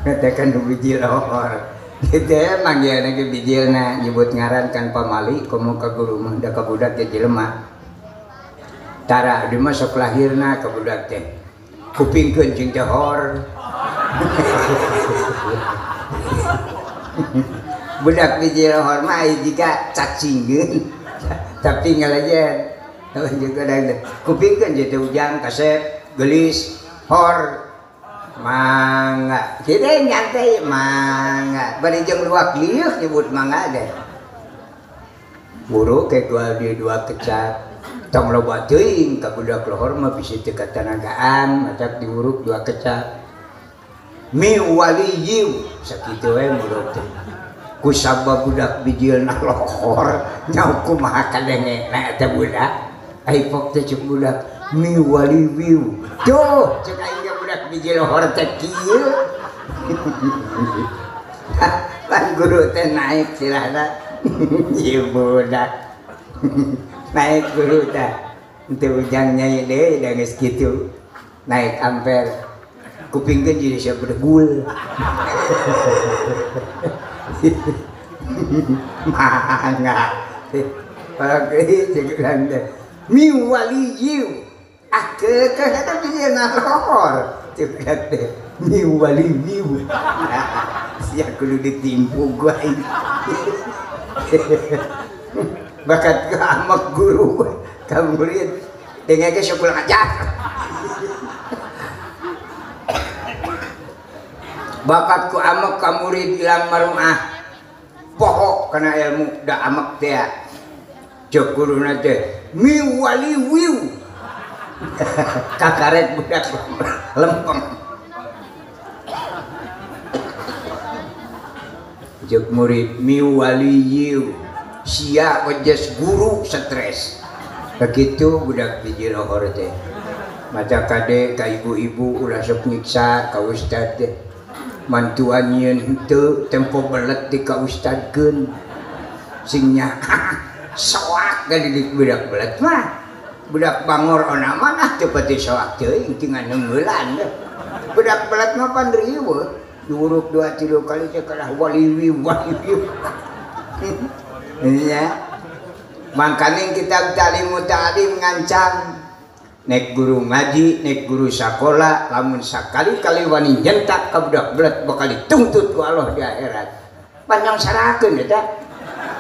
katakan biji lohor gitu ya manggilna ge bijilna nyebut ngaran kan pamali komo ka guru mah da ka budak ge jelema tara di mah sok lahirna ka budak teh kupingkeun jeung teh hor budak biji lohor mah jika cacinggeun tapi ngalajen juga ada kupingkeun jeung teh ujang kasep gelis hor mangga kita nyantai mangga bari jeung luak lieuh nyebut mangga deh buru ke dua kecap tong loba teuing ka budak lohor mah bisi teu katanagaan matak diuruk 2 kecap mi waliyu sakitu we mulut teh ku sabab budak bijilna lohor nya kumaha kadengena eta budak ai pok teh cuk budak mi waliyu tuh cek aing budak biji lohor teh kieu pan guru teh naik silahna ieu budak naik guru teh teu ujang nyai deui da geus kitu naik amper kupingkeun jadi sia berdegul mangga pakai cegeran teh mi waliyu ke kada biji lohor cegat teh mi waliyu sia kudu ditimpu gua ini bakat ke amak guru ka murid dengan ke sekolah ajar bakat ku amek ka murid ilang maruah pohok kana ilmu da amek teh cek guruna teh mi wali wiu kakaret budak lempeng cek murid mi wali wiu sia wajas guru stres begitu budak biji lohor teh maca kade ka ibu-ibu ulah sok nyiksa ka ustad teh mantuan yeun henteu tempo belet di ka ustadkeun sing nya soak gadi budak belet mah budak bangor ona mah teu pati soak teuing tinggal neungeulan budak belet mah pan riweuh diuruk 2-3 kali teh kalah waliwi ya mangkane kitab Ta'limut Ta'lim ngancam nek guru ngaji, nek guru sakola, lamun sakali-kali wani nyentak ka budak belet bakal dituntut ku Allah di akhirat. Panjang sarakeun eta.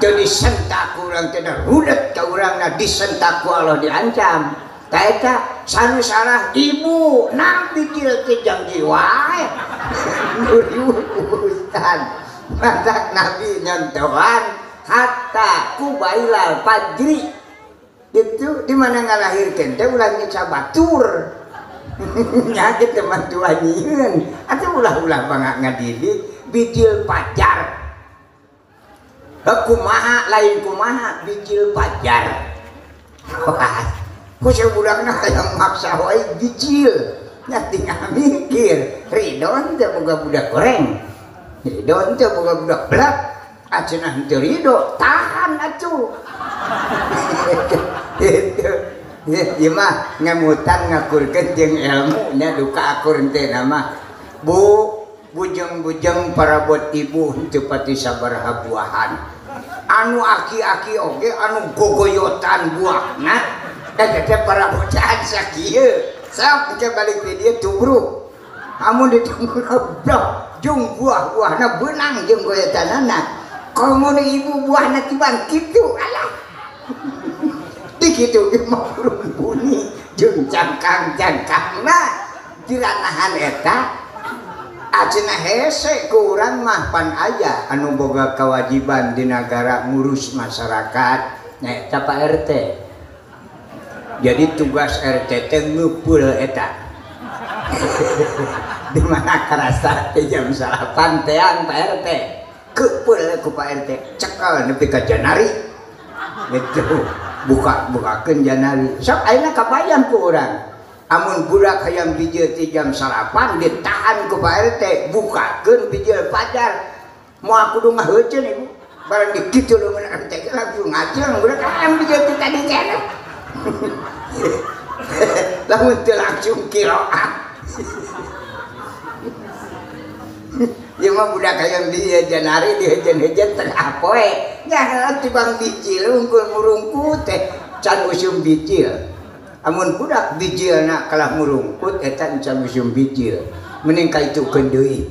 Teu disentak ku urang teh rudet ka urangna disentak ku Allah diancam. Ta eta sanu salah ibu nabi kira teh janji wae. Ustaz. Matak nabi nyontohan hatta kubailal fajri. Itu di mana ngalahirkeun teh ulah nyeca batur nya ge teman tuanyeun atuh ulah-ulah bangga ngadidik bijil pajar kumaha lain kumaha bijil pajar ku sabudakna hayang maksa wae bijil nya tinggal mikir ridho teh boga budak goreng ridho teh boga budak belat acenah teu ridho tahan atuh itu ya mah ngamutan ngakurkeun jeung ilmu nya duka akur teh nama bu bujeng-bujeng parabot ibu teu pati sabaraha buahan anu aki-aki oge anu gogoyotan buahna eta teh parabotan sakieu sok ke balik ke dieu tubruk amun ditubruk blok jeung buah-buahna beunang jeung goyotanana komo ibu buahna tiban kitu alah dikitu ge mah bunyi jeung cangkang-cangkangna diranahan eta acenah hese ku urang mah pan aya anu boga kewajiban di negara ngurus masyarakat nya eta Pak RT jadi tugas RT teh ngumpul eta di mana karasa teh jam 8 teang Pak RT keupul ku Pak RT cekel nepi ka Janari gitu bukakeun Janari sok ayeuna kabayang ku urang amun budak hayang bijil ti jam 8 ditahan ku Pak RT bukakeun bijil pajar moal kudu ngaheuceun ibu barang dikitu leungeun RT langsung ngajeng budak hayang bijil ti tadi keneh lamun teu langsung kiroat ieu mah budak hayang di Janari dihejen-hejen tengah poe nya tibang bijil unggul murungkut teh can usum bijil amun budak bijilna kalah murungkut eta can usum bijil mending kaitukeun deui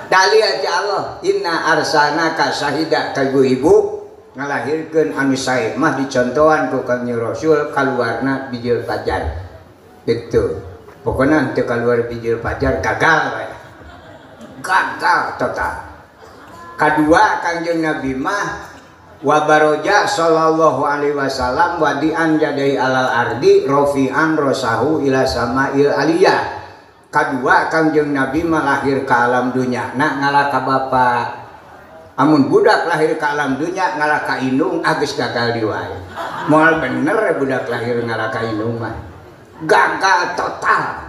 dalil ti Allah inna arsalnaka syahida ka ibu ngalahirkeun anu sae mah dicontohan ku Kangjeng Rasul kaluarna bijil pajar gitu pokoknya teu kaluar bijil pajar gagal we gagal total kadua Kangjeng Nabi mah wa baroja sallallahu alaihi wasallam wadi'an jadai alal ardi rofi'an rosahu ila sama'il aliyah kadua Kangjeng Nabi mah lahir ka alam dunya na ngalah ka bapa amun budak lahir ka alam dunya ngalah ka indung geus gagal diwae moal bener budak lahir ngalah ka indung mah gagal total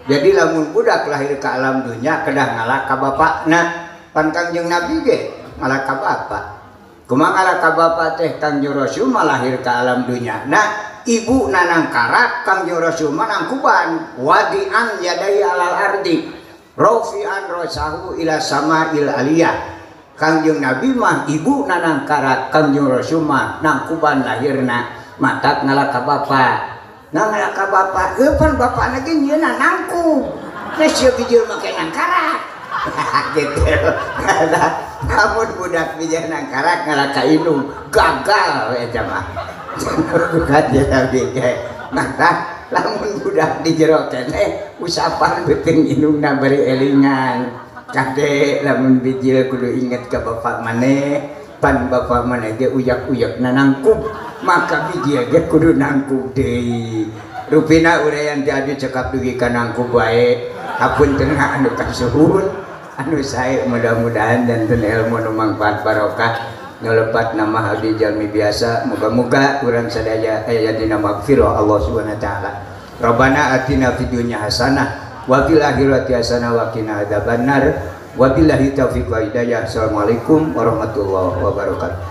jadi lamun budak lahir ke alam dunia kedah ngalah ka bapakna pan Kangjeng Nabi ge ngalah ka bapak kumaha ngalah ka bapak teh Kangjeng Rasul mah lahir ke alam dunia nah ibu nanang karak Kangjeng Rasul mah nangkuban wadi'an yadai alal ardi rofi'an rosahu ila sama'il aliyah Kangjeng Nabi mah ibu nanang karak Kangjeng Rasul mah nangkuban lahirna matak ngalah ka bapak nah ngalah ka bapak pan bapakna ge nyieunna nangku geus sieu bijil make nangkarak gitu namun budak bijil nangkarak ngalah ka indung gagal eta mah kajian Nabi ge nah lamun budak di jero keneh usapan beuteung indungna bari elingan kade lamun bijil kudu inget ka bapak maneh pan bapak maneh ge uyak-uyakna nangkub maka bijil ge kudu nangkub deui rupina urang teh adu cekap dugi ka nangkub wae hapunten anu kasuhun anu sae mudah-mudahan danten ilmu nu mangfaat barokah ngelepat nama abdi jalmi biasa moga-moga urang sadaya aya dina magfirah Allah Subhanahu wa taala. Rabbana atina fid dunya hasanah wa fil akhirati hasanah wa qina adzabannar. Wabillahi taufiq wa hidayah. Assalamualaikum warahmatullahi wabarakatuh.